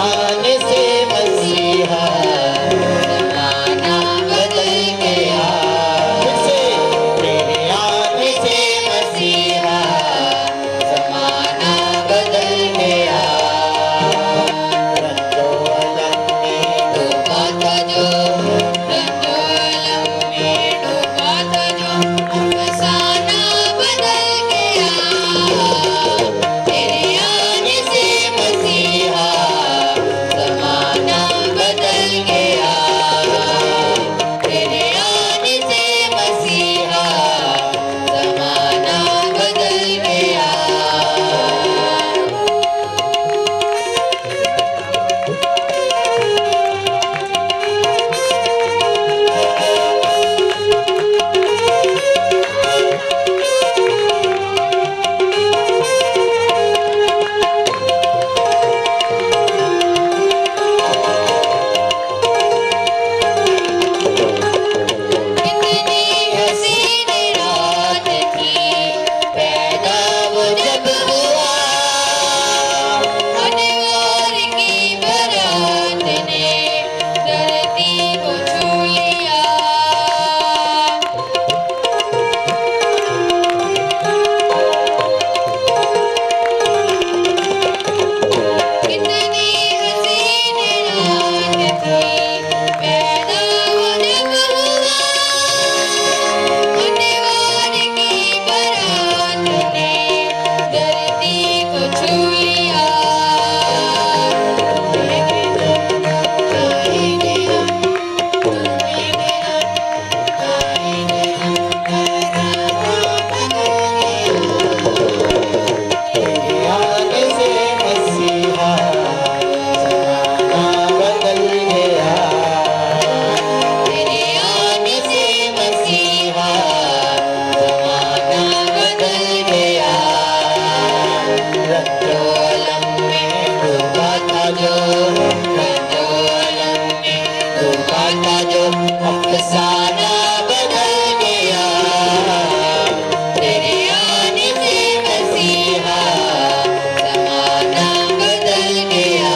आने से मसीहा जमाना बदल गया। फिर से तेरे आने से मसीहा जमाना बदल गया। रंजो अलम में डूबा था जो, रंजो अलम में डूबा था जो, अफसाना बदल गया। तेरे आने से मसीहा जमाना बदल गया। तेरे आने से मसीहा जमाना बदल गया। कितनी हसीन रात थी पैदा वो जब हुआ, अनवार की बारात ने धरती को छू लिया। कितनी हसीन रात थी पैदा वो जब हुआ, अनवार की बारात ने धरती को छू लिया। जाएंगे हम, घूमेंगे हम, आएंगे हम, तेरे आने से मसीहा जमाना बदल गया। तेरे आने से मसीहा जमाना बदल गया। रंजो अलम में डूबा था जो, रंजो अलम में डूबा था जो, अफसाना बदल गया। तेरे आने से मसीहा जमाना बदल गया।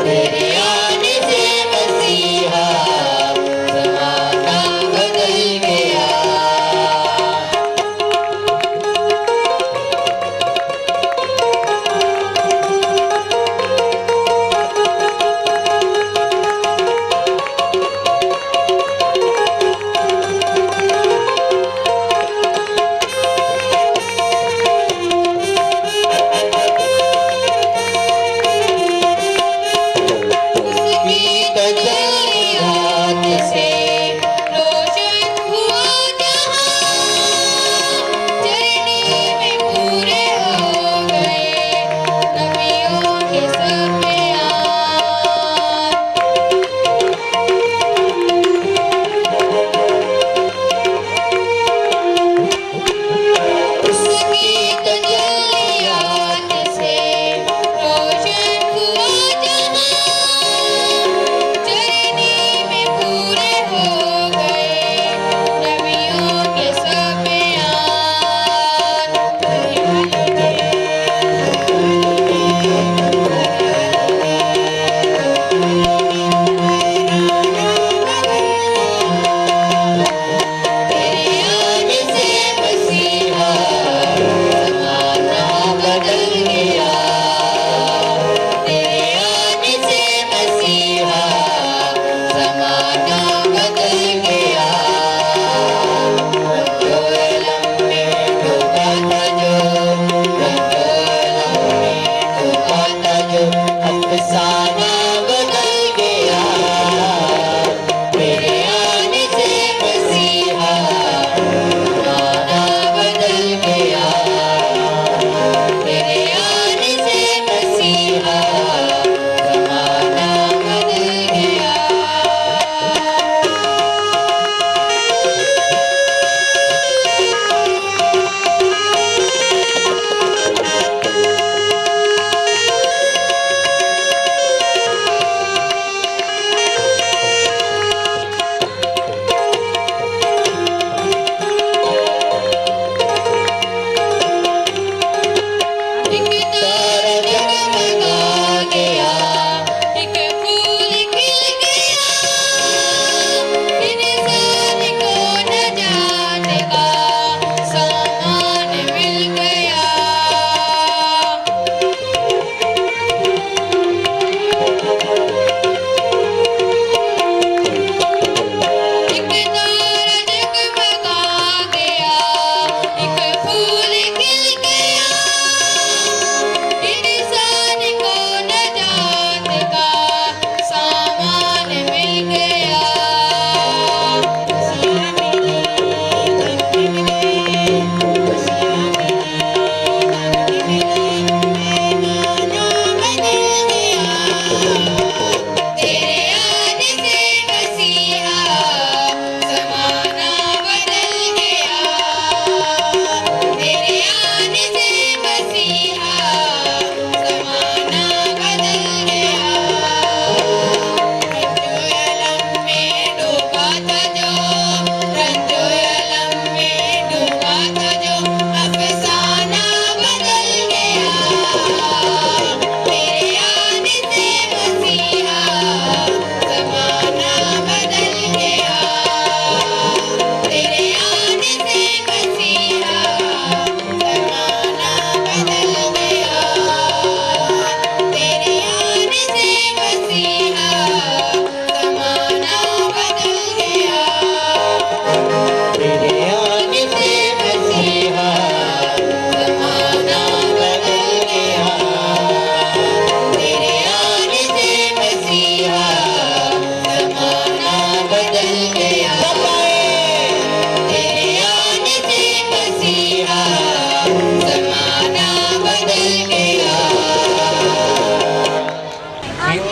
तेरे आने से मसीहा जमाना बदल गया।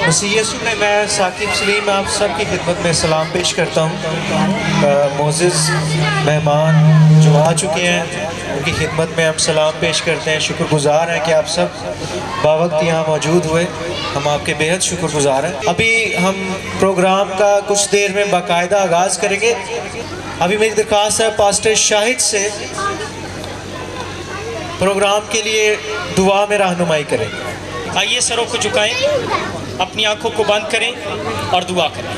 मसीह यीशु में मैं साकिब सलीम आप सब की खिदमत में सलाम पेश करता हूँ। मोज़िज़ मेहमान जो आ चुके हैं उनकी खिदमत में हम सलाम पेश करते हैं। शुक्रगुज़ार हैं कि आप सब बावक्त यहाँ मौजूद हुए, हम आपके बेहद शुक्रगुज़ार हैं। अभी हम प्रोग्राम का कुछ देर में बाकायदा आगाज़ करेंगे। अभी मेरी दरख्वास्त है पास्टर शाहिद से प्रोग्राम के लिए दुआ में रहनुमाई करें। आइए सरों को झुकाएं, अपनी आंखों को बंद करें और दुआ करें।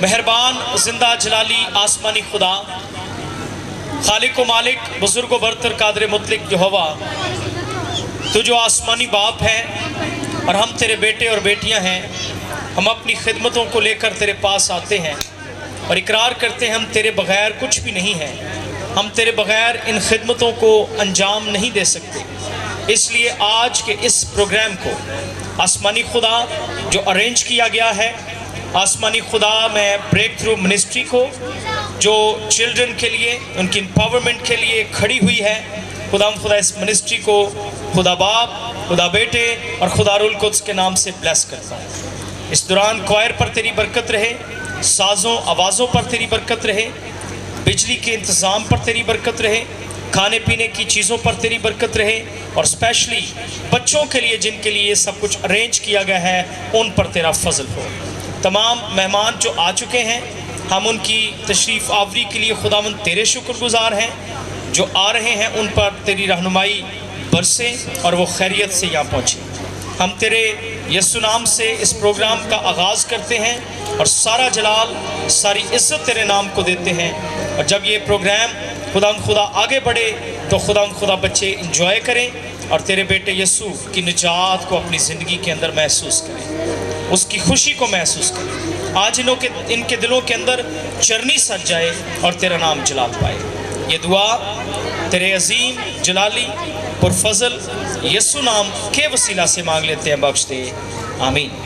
मेहरबान जिंदा जलाली आसमानी खुदा, खालिक व मालिक, बुजुर्ग व बरतर कादर मुतलिक यहोवा, तू जो आसमानी बाप है और हम तेरे बेटे और बेटियां हैं, हम अपनी खिदमतों को लेकर तेरे पास आते हैं और इकरार करते हैं हम तेरे बगैर कुछ भी नहीं हैं। हम तेरे बगैर इन खिदमतों को अंजाम नहीं दे सकते। इसलिए आज के इस प्रोग्राम को आसमानी खुदा जो अरेंज किया गया है, आसमानी खुदा में ब्रेक थ्रू मिनिस्ट्री को जो चिल्ड्रन के लिए, उनकी एम्पावरमेंट के लिए खड़ी हुई है, खुदा इस मिनिस्ट्री को खुदा बाप, खुदा बेटे और खुदा रुल कुद्स के नाम से ब्लेस करता हूँ। इस दौरान क्वायर पर तेरी बरकत रहे, साज़ों आवाज़ों पर तेरी बरकत रहे, बिजली के इंतज़ाम पर तेरी बरकत रहे, खाने पीने की चीज़ों पर तेरी बरकत रहे और स्पेशली बच्चों के लिए जिनके लिए सब कुछ अरेंज किया गया है उन पर तेरा फजल हो। तमाम मेहमान जो आ चुके हैं, हम उनकी तशरीफ़ आवरी के लिए खुदावंद तेरे शुक्रगुज़ार हैं। जो आ रहे हैं उन पर तेरी रहनुमाई बरसे और वो खैरियत से यहाँ पहुँचे। हम तेरे यीशु नाम से इस प्रोग्राम का आगाज़ करते हैं और सारा जलाल, सारी इज़्ज़त तेरे नाम को देते हैं। और जब ये प्रोग्राम खुदा आगे बढ़े तो खुदा बच्चे इंजॉय करें और तेरे बेटे यीशु की निजात को अपनी ज़िंदगी के अंदर महसूस करें, उसकी खुशी को महसूस करें। आज इनके दिलों के अंदर चरनी सज जाए और तेरा नाम जलाल पाए। ये दुआ तेरे अजीम जलाली पुरफजल यीशु नाम के वसीला से मांग लेते हैं, बख्श दे, आमीन।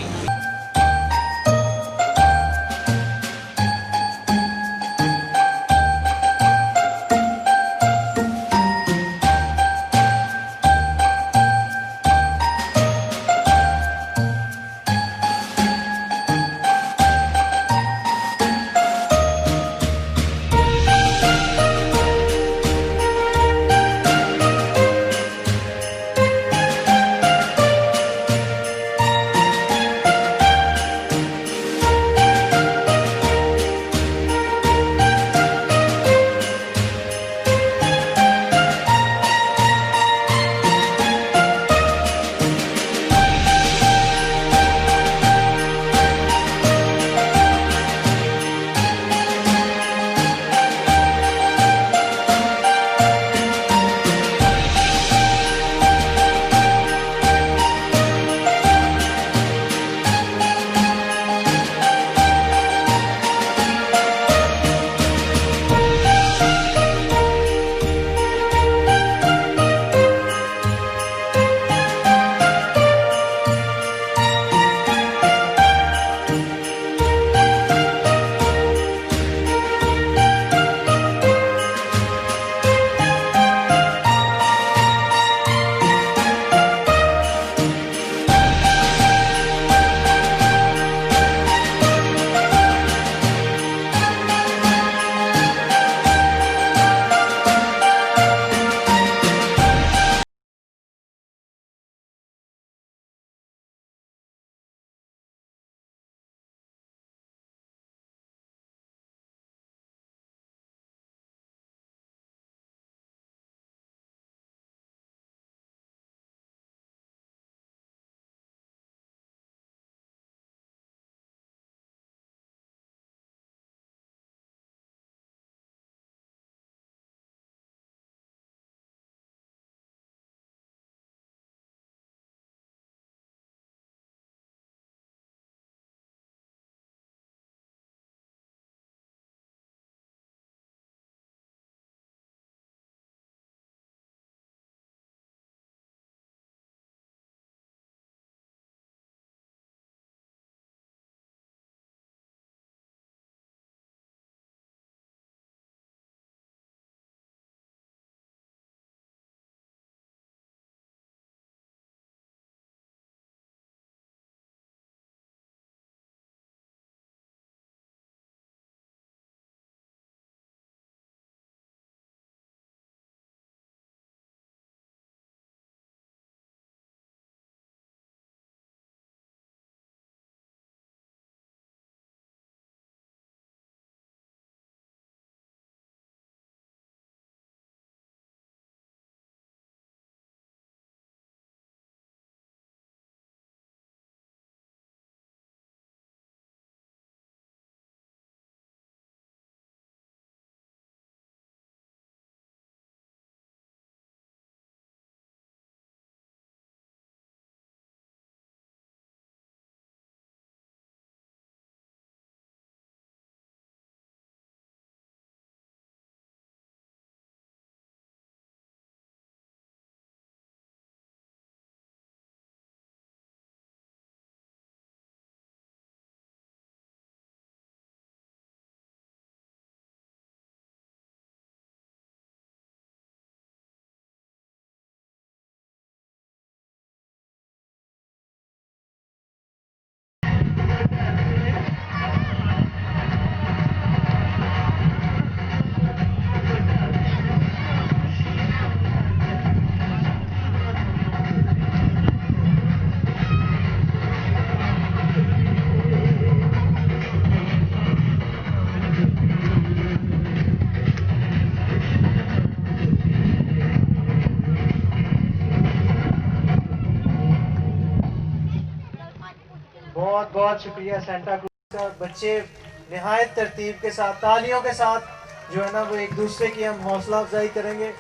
बहुत बहुत शुक्रिया सेंटा क्रूज का। बच्चे निहायत तरतीब के साथ तालियों के साथ जो है ना वो एक दूसरे की हम हौसला अफजाई करेंगे।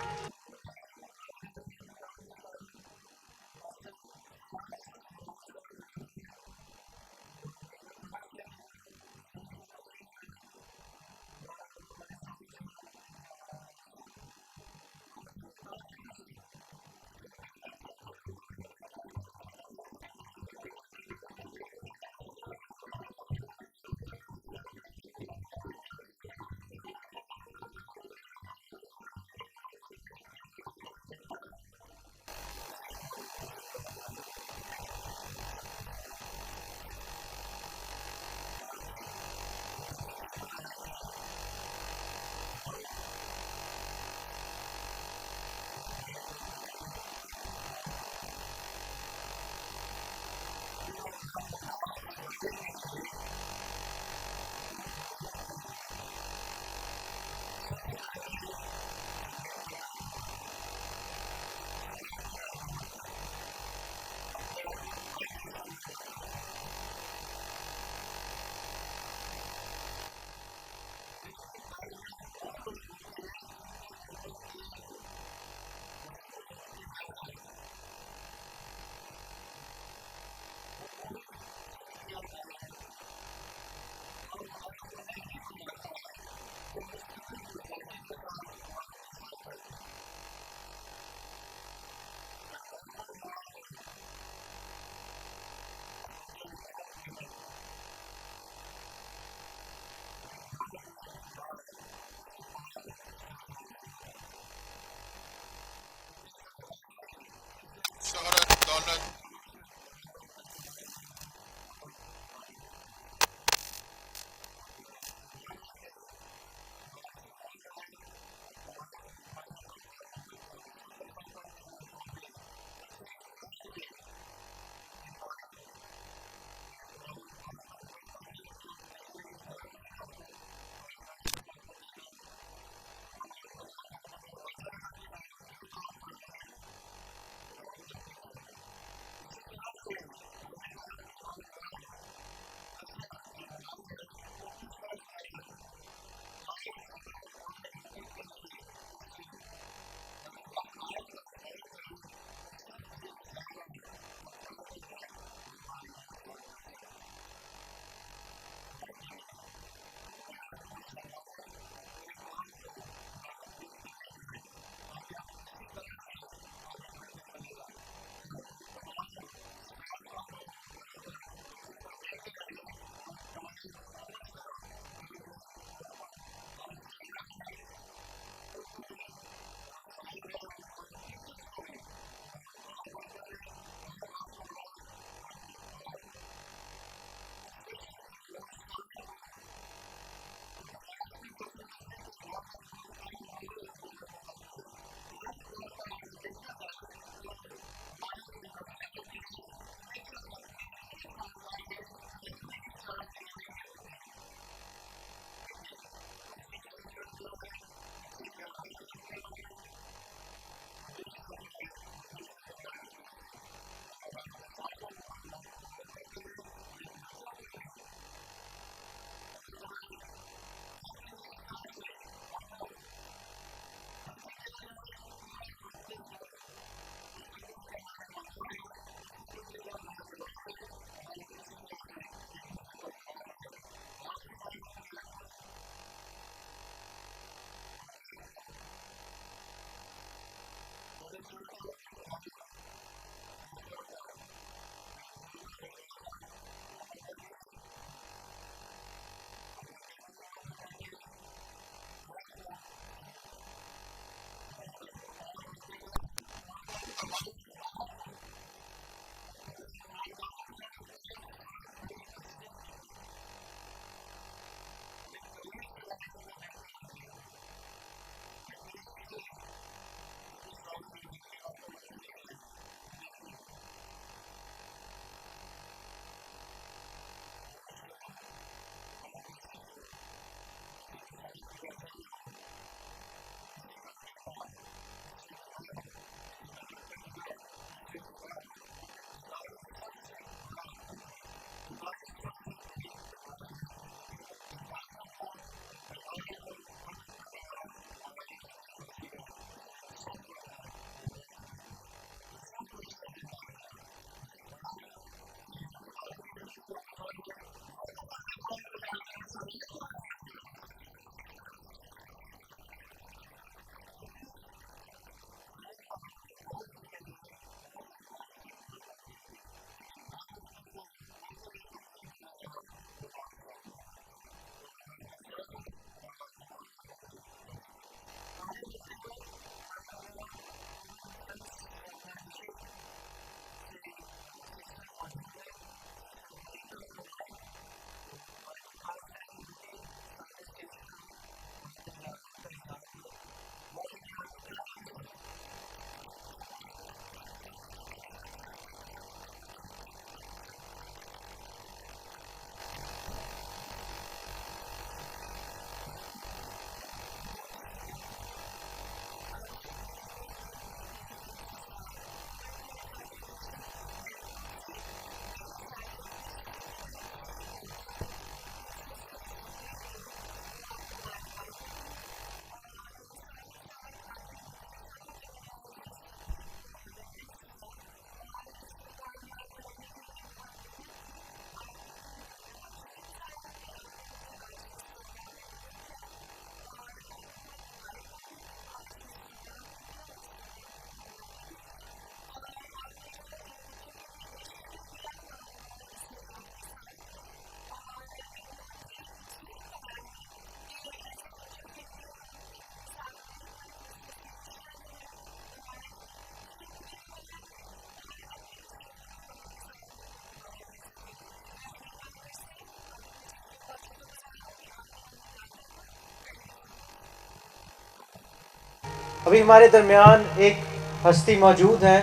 अभी हमारे दरमियान एक हस्ती मौजूद है,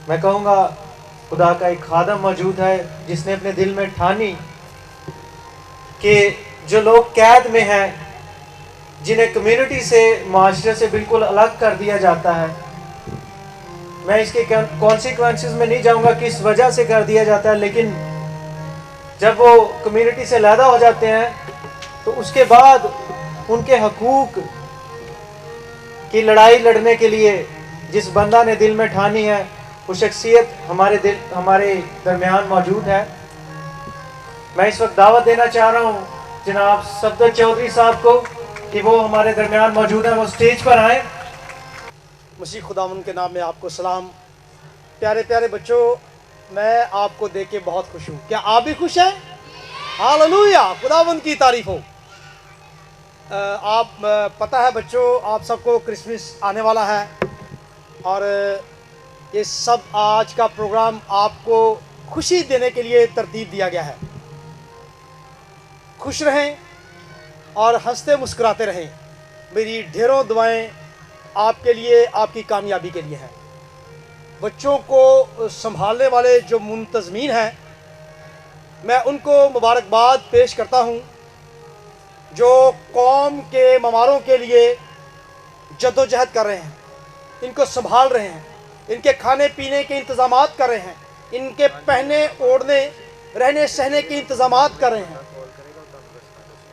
मैं कहूँगा खुदा का एक खादम मौजूद है जिसने अपने दिल में ठानी कि जो लोग कैद में हैं, जिन्हें कम्युनिटी से, माशरे से बिल्कुल अलग कर दिया जाता है, मैं इसके कॉन्सिक्वेंसेस में नहीं जाऊंगा कि इस वजह से कर दिया जाता है, लेकिन जब वो कम्युनिटी से अलहदा हो जाते हैं तो उसके बाद उनके हकूक की लड़ाई लड़ने के लिए जिस बंदा ने दिल में ठानी है, वो शख्सियत हमारे दरमियान मौजूद है। मैं इस वक्त दावत देना चाह रहा हूँ जनाब सफदर चौधरी साहब को कि वो हमारे दरमियान मौजूद है, वो स्टेज पर आए। मसीह खुदावन के नाम में आपको सलाम। प्यारे प्यारे बच्चों, मैं आपको देख के बहुत खुश हूँ। क्या आप भी खुश हैं? हालेलुया, खुदावन की तारीफ हो। आप पता है बच्चों, आप सबको क्रिसमस आने वाला है और ये सब आज का प्रोग्राम आपको खुशी देने के लिए तरतीब दिया गया है। खुश रहें और हंसते मुस्कुराते रहें। मेरी ढेरों दुआएं आपके लिए, आपकी कामयाबी के लिए हैं। बच्चों को संभालने वाले जो मुंतज़मीन हैं, मैं उनको मुबारकबाद पेश करता हूं, जो कौम के ममारों के लिए जद्दोजहद कर रहे हैं, इनको संभाल रहे हैं, इनके खाने पीने के इंतज़ामात कर रहे हैं, इनके पहने ओढ़ने रहने सहने के इंतज़ामात कर रहे हैं।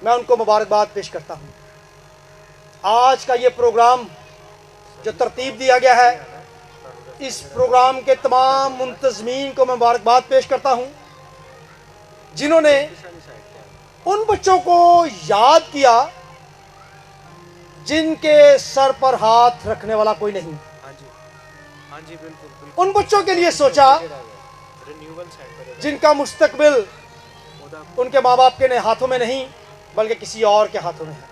मैं उनको मुबारकबाद पेश करता हूँ। आज का ये प्रोग्राम जो तरतीब दिया गया है, इस प्रोग्राम के तमाम मुंतज़मीन को मैं मुबारकबाद पेश करता हूँ जिन्होंने उन बच्चों को याद किया जिनके सर पर हाथ रखने वाला कोई नहीं। हाँ जी, बिल्कुल। उन बच्चों के लिए सोचा जिनका मुस्तकबिल उनके माँ बाप के हाथों में नहीं बल्कि किसी और के हाथों में है।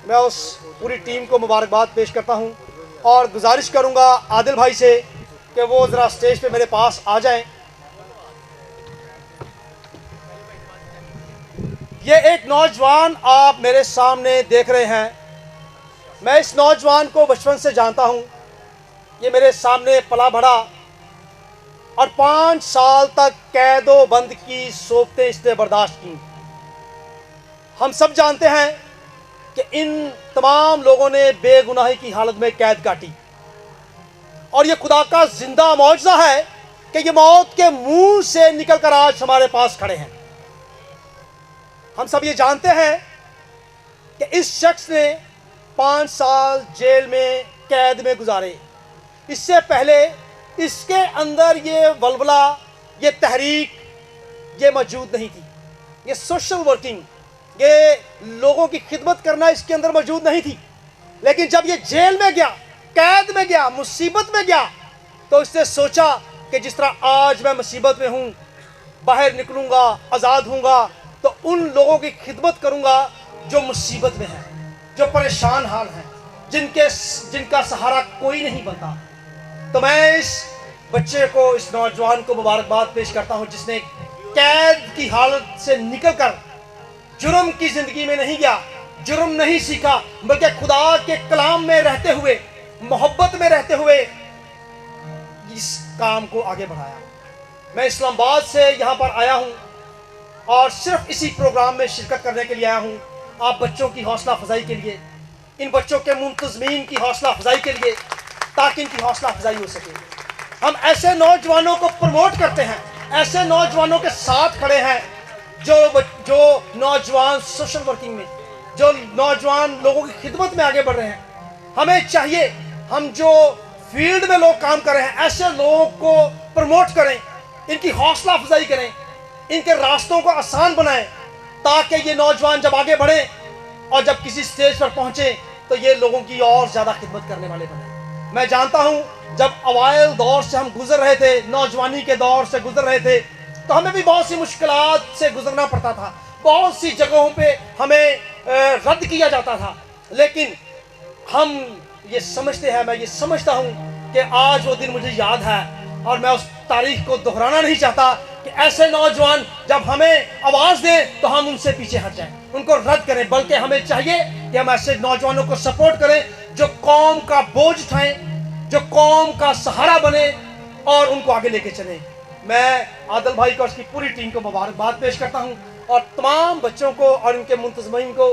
मैं उस पूरी टीम को मुबारकबाद पेश करता हूं और गुजारिश करूंगा आदिल भाई से कि वो ज़रा स्टेज पे मेरे पास आ जाएं। ये एक नौजवान आप मेरे सामने देख रहे हैं। मैं इस नौजवान को बचपन से जानता हूं। ये मेरे सामने पला बढ़ा और 5 साल तक कैदो बंद की सोबतें इसने बर्दाश्त की। हम सब जानते हैं कि इन तमाम लोगों ने बेगुनाही की हालत में कैद काटी और ये खुदा का जिंदा मौजज़ा है कि ये मौत के मुंह से निकलकर आज हमारे पास खड़े हैं। हम सब ये जानते हैं कि इस शख्स ने 5 साल जेल में कैद में गुजारे। इससे पहले इसके अंदर ये वलवला, ये तहरीक, ये मौजूद नहीं थी। ये सोशल वर्किंग, ये लोगों की खिदमत करना इसके अंदर मौजूद नहीं थी। लेकिन जब ये जेल में गया, कैद में गया, मुसीबत में गया, तो इसने सोचा कि जिस तरह आज मैं मुसीबत में हूँ, बाहर निकलूँगा, आज़ाद हूँगा, तो उन लोगों की खिदमत करूँगा जो मुसीबत में हैं, जो परेशान हाल हैं, जिनका सहारा कोई नहीं बनता। तो मैं इस बच्चे को, इस नौजवान को मुबारकबाद पेश करता हूँ जिसने कैद की हालत से निकलकर जुर्म की जिंदगी में नहीं गया, जुर्म नहीं सीखा, बल्कि खुदा के कलाम में रहते हुए, मोहब्बत में रहते हुए इस काम को आगे बढ़ाया। मैं इस्लामाबाद से यहाँ पर आया हूँ और सिर्फ इसी प्रोग्राम में शिरकत करने के लिए आया हूँ, आप बच्चों की हौसला अफजाई के लिए, इन बच्चों के मुंतज़मीन की हौसला अफजाई के लिए, ताकि इनकी हौसला अफजाई हो सके। हम ऐसे नौजवानों को प्रमोट करते हैं, ऐसे नौजवानों के साथ खड़े हैं जो नौजवान सोशल वर्किंग में, जो नौजवान लोगों की खिदमत में आगे बढ़ रहे हैं। हमें चाहिए, हम जो फील्ड में लोग काम कर रहे हैं, ऐसे लोगों को प्रमोट करें, इनकी हौसला अफजाई करें, इनके रास्तों को आसान बनाएं, ताकि ये नौजवान जब आगे बढ़े और जब किसी स्टेज पर पहुंचे तो ये लोगों की और ज़्यादा खिदमत करने वाले बने। मैं जानता हूं जब अवाइल दौर से हम गुजर रहे थे, नौजवानी के दौर से गुजर रहे थे, तो हमें भी बहुत सी मुश्किलात से गुजरना पड़ता था, बहुत सी जगहों पे हमें रद्द किया जाता था। लेकिन हम ये समझते हैं, मैं ये समझता हूँ कि आज वो दिन मुझे याद है और मैं उस तारीख को दोहराना नहीं चाहता कि ऐसे नौजवान जब हमें आवाज़ दें तो हम उनसे पीछे हट जाएं, उनको रद्द करें, बल्कि हमें चाहिए कि हम ऐसे नौजवानों को सपोर्ट करें जो कौम का बोझ उठाएं, जो कौम का सहारा बने और उनको आगे लेके चलें। मैं आदिल भाई को और उसकी पूरी टीम को मुबारकबाद पेश करता हूं और तमाम बच्चों को और उनके मुंतज़मीन को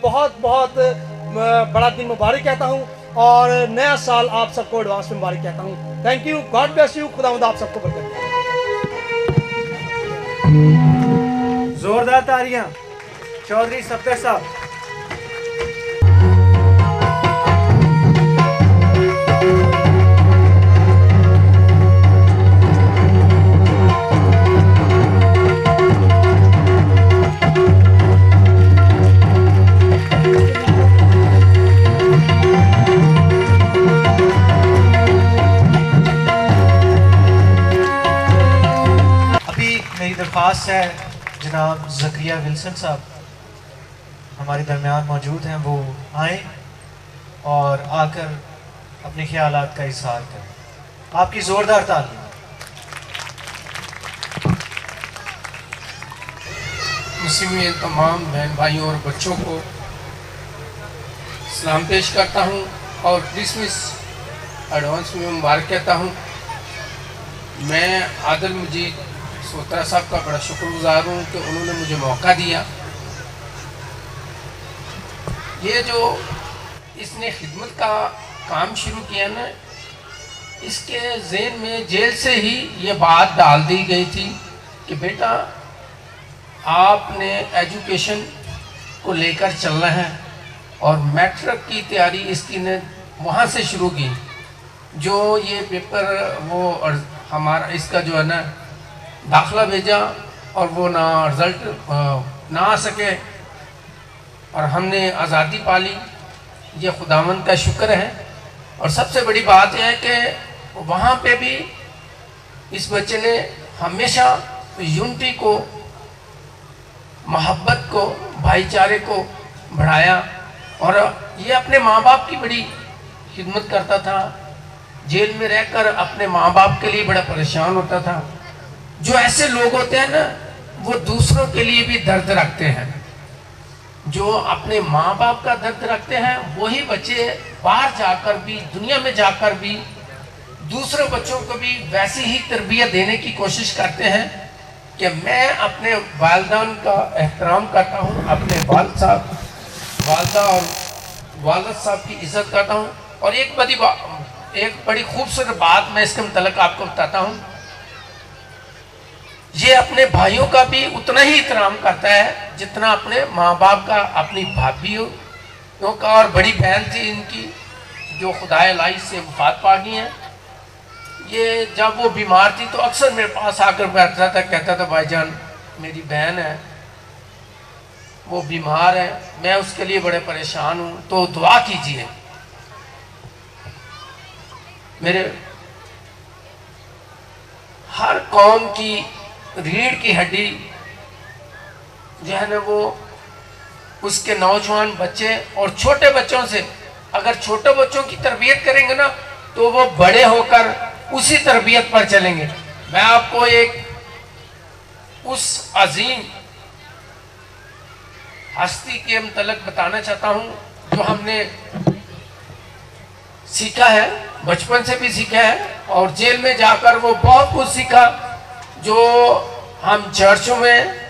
बहुत बहुत बड़ा दिन मुबारक कहता हूं और नया साल आप सबको एडवांस में मुबारक कहता हूं। Thank you, God bless you, खुदावंद आप सबको बरकत दे। जोरदार तालियां चौधरी सफदर साहब। मेरी दरख्वास्त है जनाब ज़करिया विल्सन साहब हमारे दरमियान मौजूद हैं, वो आएँ और आकर अपने ख्यालात का इज़हार करें। आपकी ज़ोरदार तालियां। मुस्लिम में तमाम बहन भाइयों और बच्चों को सलाम पेश करता हूं और क्रिसमस एडवांस में मुबारक कहता हूं। मैं आदिल मजीद सोत्रा साहब का बड़ा शुक्रगुजार हूँ कि उन्होंने मुझे मौका दिया। ये जो इसने खिदमत का काम शुरू किया ना, इसके ज़हन में जेल से ही ये बात डाल दी गई थी कि बेटा आपने एजुकेशन को लेकर चलना है और मैट्रिक की तैयारी इसकी ने वहाँ से शुरू की। जो ये पेपर वो हमारा इसका जो है ना दाखिला भेजा और वो ना रिज़ल्ट ना आ सके और हमने आज़ादी पाली, ये खुदावंद का शुक्र है। और सबसे बड़ी बात यह है कि वहाँ पे भी इस बच्चे ने हमेशा यूनिटी को, मोहब्बत को, भाईचारे को बढ़ाया और ये अपने माँ बाप की बड़ी खिदमत करता था। जेल में रहकर अपने माँ बाप के लिए बड़ा परेशान होता था। जो ऐसे लोग होते हैं ना, वो दूसरों के लिए भी दर्द रखते हैं। जो अपने माँ बाप का दर्द रखते हैं वही बच्चे बाहर जाकर भी, दुनिया में जाकर भी दूसरे बच्चों को भी वैसी ही तरबियत देने की कोशिश करते हैं कि मैं अपने वालिदैन का एहतराम करता हूँ, अपने वालिदा और वालिद साहब की इज़्ज़त करता हूँ। और एक बड़ी खूबसूरत बात मैं इसके मुतल्लिक़ आपको बताता हूँ। ये अपने भाइयों का भी उतना ही एहतराम करता है जितना अपने माँ बाप का, अपनी भाभीयों का। और बड़ी बहन थी इनकी जो खुदाए लाई से वफात पा गई हैं। ये जब वो बीमार थी तो अक्सर मेरे पास आकर बैठता था, कहता था भाईजान मेरी बहन है वो बीमार है, मैं उसके लिए बड़े परेशान हूँ, तो दुआ कीजिए। मेरे हर कौम की रीढ़ की हड्डी जो है ना, वो उसके नौजवान बच्चे और छोटे बच्चों से, अगर छोटे बच्चों की तरबियत करेंगे ना तो वो बड़े होकर उसी तरबियत पर चलेंगे। मैं आपको एक उस अजीम हस्ती के मुतल्लिक़ बताना चाहता हूँ जो हमने सीखा है, बचपन से भी सीखा है और जेल में जाकर वो बहुत कुछ सीखा जो हम चर्चों में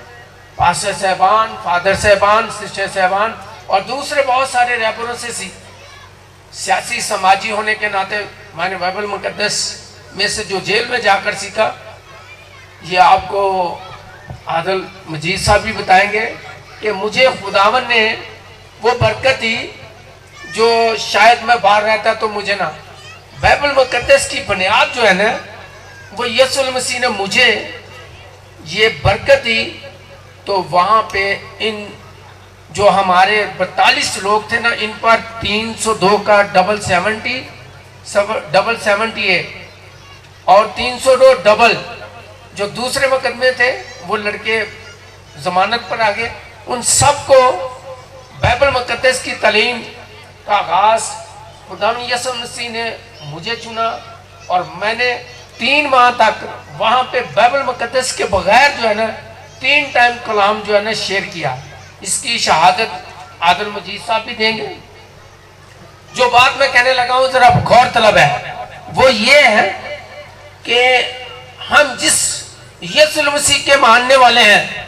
पास्टर साहबान, फादर साहबान, सिस्टर साहबान और दूसरे बहुत सारे रहबरों से सियासी समाजी होने के नाते मैंने बाइबल मुकद्दस में से जो जेल में जाकर सीखा, ये आपको आदिल मजीद साहब भी बताएंगे कि मुझे खुदावन ने वो बरकत दी जो शायद मैं बाहर रहता तो मुझे ना। बाइबल मुकद्दस की बुनियाद जो है ना, वो यीशु मसीह ने मुझे ये बरकत दी। तो वहाँ पे इन जो हमारे 42 लोग थे ना, इन पर 302 का डबल 78 और 302 डबल जो दूसरे मुकदमे थे वो लड़के जमानत पर आ गए। उन सबको बाइबल मुकद्दस की तालीम का आगाज़ खुदा यीशु मसीह ने मुझे चुना और मैंने 3 माह तक वहां पे बाइबल मुकद्दस के बगैर जो है ना 3 टाइम कलाम जो है ना शेयर किया। इसकी शहादत आदिल मजीद साहब भी देंगे। जो बात मैं कहने लगा हूं जरा गौर तलब है, वो ये है कि हम जिस यीशु मसीह के मानने वाले हैं,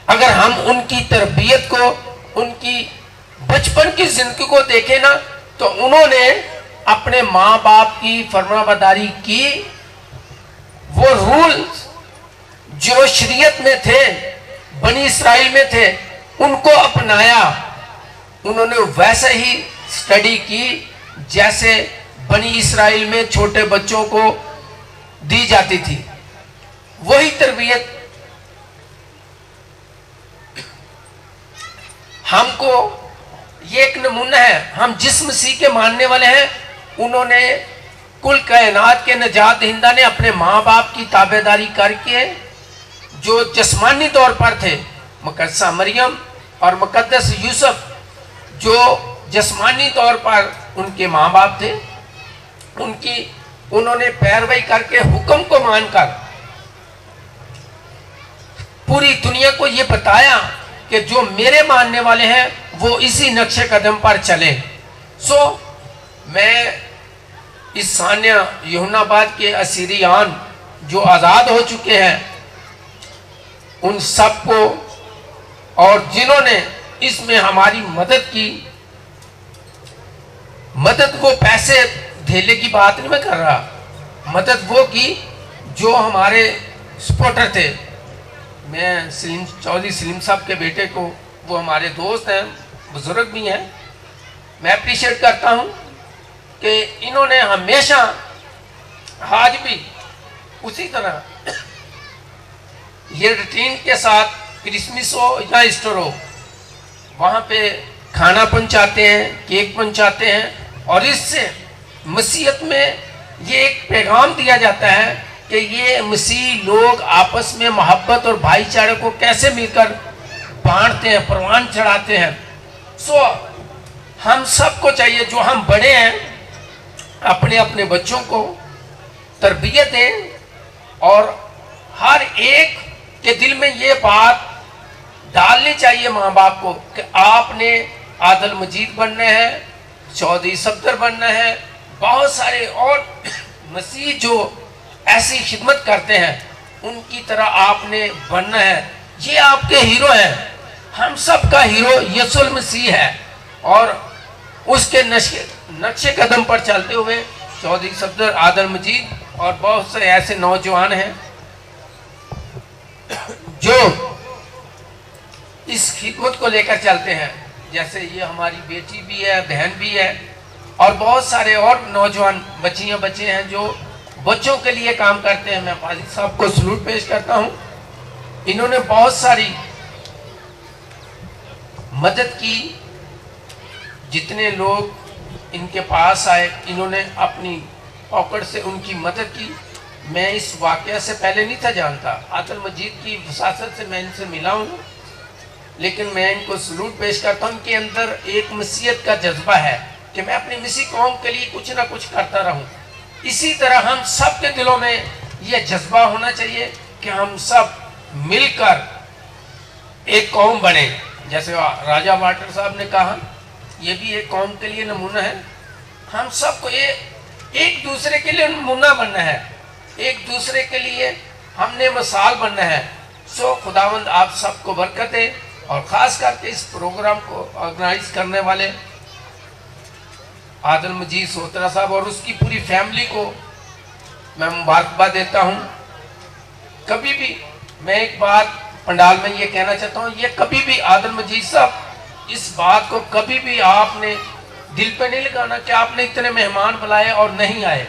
अगर हम उनकी तरबियत को, उनकी बचपन की जिंदगी को देखें ना, तो उन्होंने अपने माँ बाप की फरमाबरदारी की। वो रूल्स जो शरीयत में थे, बनी इसराइल में थे, उनको अपनाया। उन्होंने वैसे ही स्टडी की जैसे बनी इसराइल में छोटे बच्चों को दी जाती थी। वही तरबियत हमको, ये एक नमूना है। हम जिस मसीह के मानने वाले हैं, उन्होंने कुल कायनात के निजात दहिंदा ने अपने माँ बाप की ताबेदारी करके, जो जिस्मानी तौर पर थे, मुकद्दसा मरियम और मुकद्दस यूसुफ, जो जिस्मानी तौर पर उनके माँ बाप थे, उन्होंने पैरवी करके, हुक्म को मानकर पूरी दुनिया को ये बताया कि जो मेरे मानने वाले हैं वो इसी नक्शे कदम पर चले। मैं इस सान्या यूहन्नाबाद के असीरियान जो आज़ाद हो चुके हैं, उन सबको, और जिन्होंने इसमें हमारी मदद की, मदद वो पैसे धेले की बात नहीं मैं कर रहा, मदद वो की जो हमारे सपोर्टर थे। मैं चौधरी सलीम साहब के बेटे को, वो हमारे दोस्त हैं, बुजुर्ग भी हैं, मैं अप्रिशिएट करता हूं कि इन्होंने हमेशा, आज भी उसी तरह ये रूटीन के साथ, क्रिसमस हो या ईस्टर हो, वहाँ पे खाना पहुँचाते हैं, केक पहुँचाते हैं, और इससे मसीहत में ये एक पैगाम दिया जाता है कि ये मसीह लोग आपस में मोहब्बत और भाईचारे को कैसे मिलकर बांटते हैं, परवान चढ़ाते हैं। हम सबको चाहिए, जो हम बड़े हैं, अपने अपने बच्चों को तरबियत दें, और हर एक के दिल में ये बात डालनी चाहिए माँ बाप को कि आपने आदिल मजीद बनना है, चौधरी सफदर बनना है, बहुत सारे और मसीह जो ऐसी खिदमत करते हैं उनकी तरह आपने बनना है। ये आपके हीरो हैं, हम सब का हीरो यीशु मसीह है, और उसके नक्शे कदम पर चलते हुए चौधरी सफदर, आदिल मजीद और बहुत से ऐसे नौजवान हैं जो इस खिदमत को लेकर चलते हैं। जैसे ये हमारी बेटी भी है, बहन भी है, और बहुत सारे और नौजवान बच्चियां बच्चे हैं जो बच्चों के लिए काम करते हैं। मैं फाजिल साहब को सलूट पेश करता हूं। इन्होंने बहुत सारी मदद की। जितने लोग इनके पास आए, इन्होंने अपनी पॉकेट से उनकी मदद की। मैं इस वाकया से पहले नहीं था जानता, आदिल मजीद की वसासत से मैं इनसे मिला हूँ, लेकिन मैं इनको सलूट पेश करता हूँ। इनके अंदर एक मसीहत का जज्बा है कि मैं अपनी मिसी कौम के लिए कुछ ना कुछ करता रहूं। इसी तरह हम सब के दिलों में यह जज्बा होना चाहिए कि हम सब मिलकर एक कौम बने। जैसे राजा वाटर साहब ने कहा, यह भी एक कौम के लिए नमूना है। हम सबको ये एक दूसरे के लिए नमूना बनना है, एक दूसरे के लिए हमने मिसाल बनना है। खुदावंद आप सबको बरकत दे, और ख़ास करके इस प्रोग्राम को ऑर्गेनाइज करने वाले आदिल मजीद सोत्रा साहब और उसकी पूरी फैमिली को मैं मुबारकबाद देता हूँ। कभी भी मैं एक बात पंडाल में ये कहना चाहता हूँ, ये कभी भी आदिल मजीद साहब, इस बात को कभी भी आपने दिल पे नहीं लगाना कि आपने इतने मेहमान बुलाए और नहीं आए।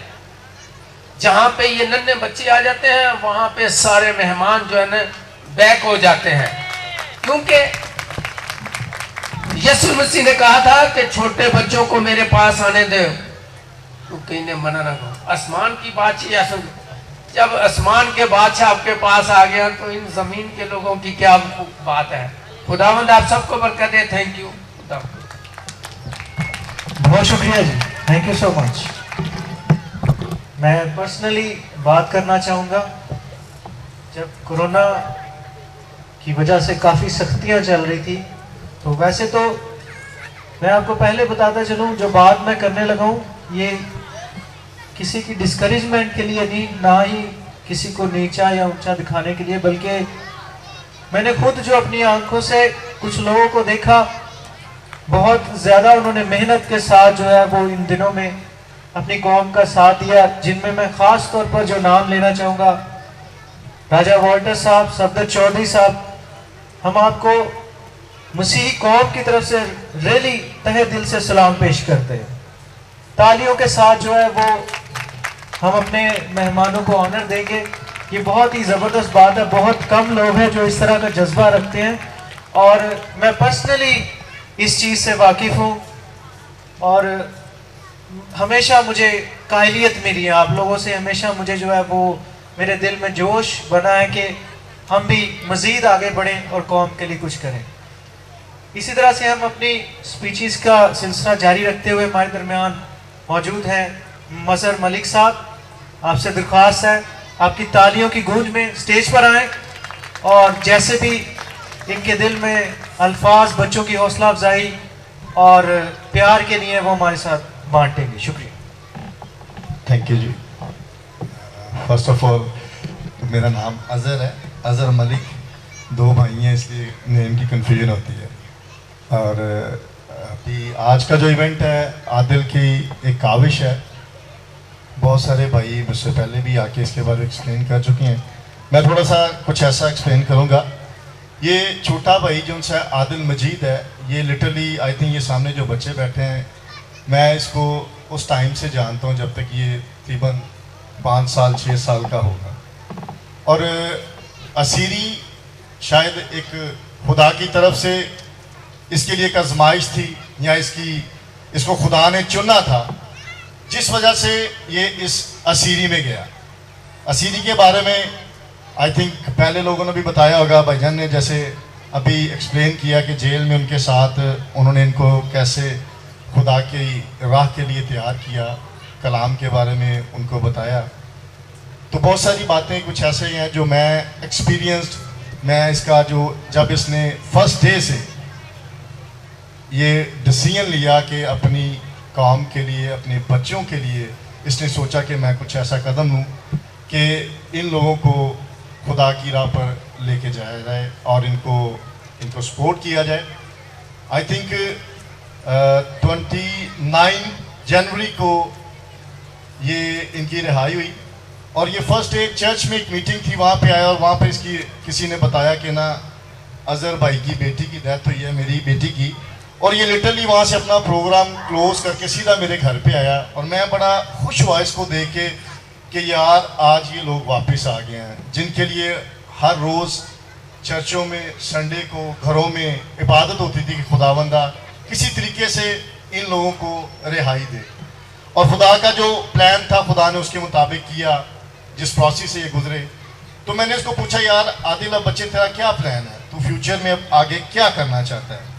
जहाँ पे ये नन्हे बच्चे आ जाते हैं, वहाँ पे सारे मेहमान जो है ना बैक हो जाते हैं, क्योंकि यीशु मसीह ने कहा था कि छोटे बच्चों को मेरे पास आने दो, तो कहीं ने मना ना करो। आसमान की बादशाह, जब आसमान के बादशाह आपके पास आ गया तो इन जमीन के लोगों की क्या बात है। खुदावंद आप सबको बरकत दे। Thank you. बहुत शुक्रिया जी, थैंक यू सो मच। मैं पर्सनली बात करना चाहूँगा जब कोरोना की वजह से काफ़ी सख्तियां चल रही थी, तो वैसे तो मैं आपको पहले बताता चलूं, जो बात मैं करने लगा हूं ये किसी की डिस्करेजमेंट के लिए नहीं, ना ही किसी को नीचा या ऊंचा दिखाने के लिए, बल्कि मैंने खुद जो अपनी आंखों से कुछ लोगों को देखा, बहुत ज़्यादा उन्होंने मेहनत के साथ जो है वो इन दिनों में अपनी कौम का साथ दिया, जिनमें मैं ख़ास तौर पर जो नाम लेना चाहूँगा, राजा वॉल्टर साहब, सफदर चौधरी साहब, हम आपको मसीही कौम की तरफ से रियली तहे दिल से सलाम पेश करते हैं। तालियों के साथ जो है वो हम अपने मेहमानों को ऑनर देंगे। ये बहुत ही ज़बरदस्त बात है, बहुत कम लोग हैं जो इस तरह का जज्बा रखते हैं, और मैं पर्सनली इस चीज़ से वाकिफ़ हूँ, और हमेशा मुझे कायलियत मिली है आप लोगों से, हमेशा मुझे जो है वो मेरे दिल में जोश बना है कि हम भी मज़ीद आगे बढ़ें और कौम के लिए कुछ करें। इसी तरह से हम अपनी स्पीचेस का सिलसिला जारी रखते हुए हमारे दरमियान मौजूद हैं मज़हर मलिक साहब। आपसे दरख्वास्त है आपकी तालियों की गूंज में स्टेज पर आएँ, और जैसे भी इनके दिल में अल्फाज बच्चों की हौसला अफजाई और प्यार के लिए वो हमारे साथ बांटेंगे। शुक्रिया। Thank you ji. First of all मेरा नाम अज़हर है, अज़हर मलिक, दो भाई हैं इसलिए नेम की कन्फ्यूजन होती है। और अभी आज का जो इवेंट है आदिल की एक काविश है, बहुत सारे भाई मुझसे पहले भी आके इसके बारे में एक्सप्लेन कर चुके हैं, मैं थोड़ा सा कुछ ऐसा एक्सप्लेन करूँगा। ये छोटा भाई जो उनसे आदिल मजीद है, ये लिटरली आई थिंक ये सामने जो बच्चे बैठे हैं, मैं इसको उस टाइम से जानता हूँ जब तक ये तकरीबन 5 साल 6 साल का होगा। और असीरी शायद एक खुदा की तरफ से इसके लिए एक आजमाइश थी, या इसको खुदा ने चुना था, जिस वजह से ये इस असीरी में गया। असीरी के बारे में आई थिंक पहले लोगों ने भी बताया होगा, भाईजान ने जैसे अभी एक्सप्लेन किया कि जेल में उनके साथ उन्होंने इनको कैसे खुदा की राह के लिए तैयार किया, कलाम के बारे में उनको बताया। तो बहुत सारी बातें कुछ ऐसे हैं जो मैं एक्सपीरियंस्ड, मैं इसका जो जब इसने फर्स्ट डे से ये डिसीजन लिया कि अपनी कौम के लिए, अपने बच्चों के लिए, इसने सोचा कि मैं कुछ ऐसा कदम लूँ कि इन लोगों को खुदा की राह पर लेके जाया जाए और इनको सपोर्ट किया जाए। आई थिंक 29 जनवरी को ये इनकी रिहाई हुई, और ये फर्स्ट डे चर्च में एक मीटिंग थी, वहाँ पे आया, और वहाँ पे इसकी किसी ने बताया कि ना अज़हर भाई की बेटी की डेथ हुई है, मेरी बेटी की। और ये लिटरली वहाँ से अपना प्रोग्राम क्लोज करके सीधा मेरे घर पे आया, और मैं बड़ा खुश हुआ इसको देख के कि यार आज ये लोग वापस आ गए हैं, जिनके लिए हर रोज़ चर्चों में, संडे को घरों में इबादत होती थी कि खुदावंदा किसी तरीके से इन लोगों को रिहाई दे। और खुदा का जो प्लान था खुदा ने उसके मुताबिक किया, जिस प्रोसेस से ये गुजरे। तो मैंने उसको पूछा, यार आदिल अब बच्चे तेरा क्या प्लान है, तू फ्यूचर में अब आगे क्या करना चाहता है?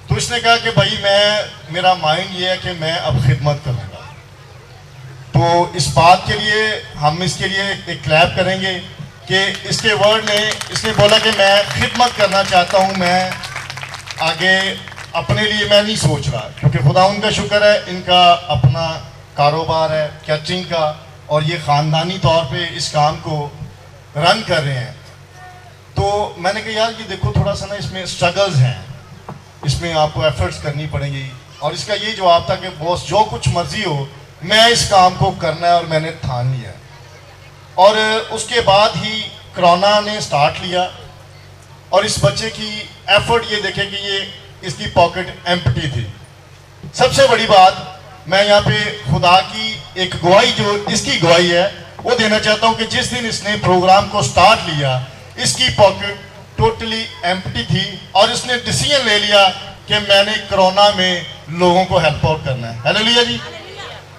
तो इसने कहा कि भाई मेरा माइंड ये है कि मैं अब खिदमत करूँगा। तो इस बात के लिए हम इसके लिए एक क्लैप करेंगे कि इसके वर्ड ने, इसने बोला कि मैं खिदमत करना चाहता हूँ, मैं आगे अपने लिए मैं नहीं सोच रहा, क्योंकि खुदा उनका शुक्र है इनका अपना कारोबार है कैटरिंग का, और ये ख़ानदानी तौर पे इस काम को रन कर रहे हैं। तो मैंने कहा यार ये देखो थोड़ा सा ना इसमें स्ट्रगल्स हैं, इसमें आपको एफर्ट्स करनी पड़ेंगी। और इसका ये जवाब था कि बॉस जो कुछ मर्जी हो, मैं इस काम को करना है, और मैंने ठान लिया। और उसके बाद ही कोरोना ने स्टार्ट लिया, और इस बच्चे की एफर्ट ये देखे कि ये इसकी पॉकेट एम्प्टी थी। सबसे बड़ी बात मैं यहाँ पे खुदा की एक गवाही, जो इसकी गवाही है, वो देना चाहता हूँ कि जिस दिन इसने प्रोग्राम को स्टार्ट लिया, इसकी पॉकेट टोटली एम्प्टी थी, और इसने डिसीजन ले लिया कि मैंने कोरोना में लोगों को हेल्प आउट करना है। हालेलुया जी।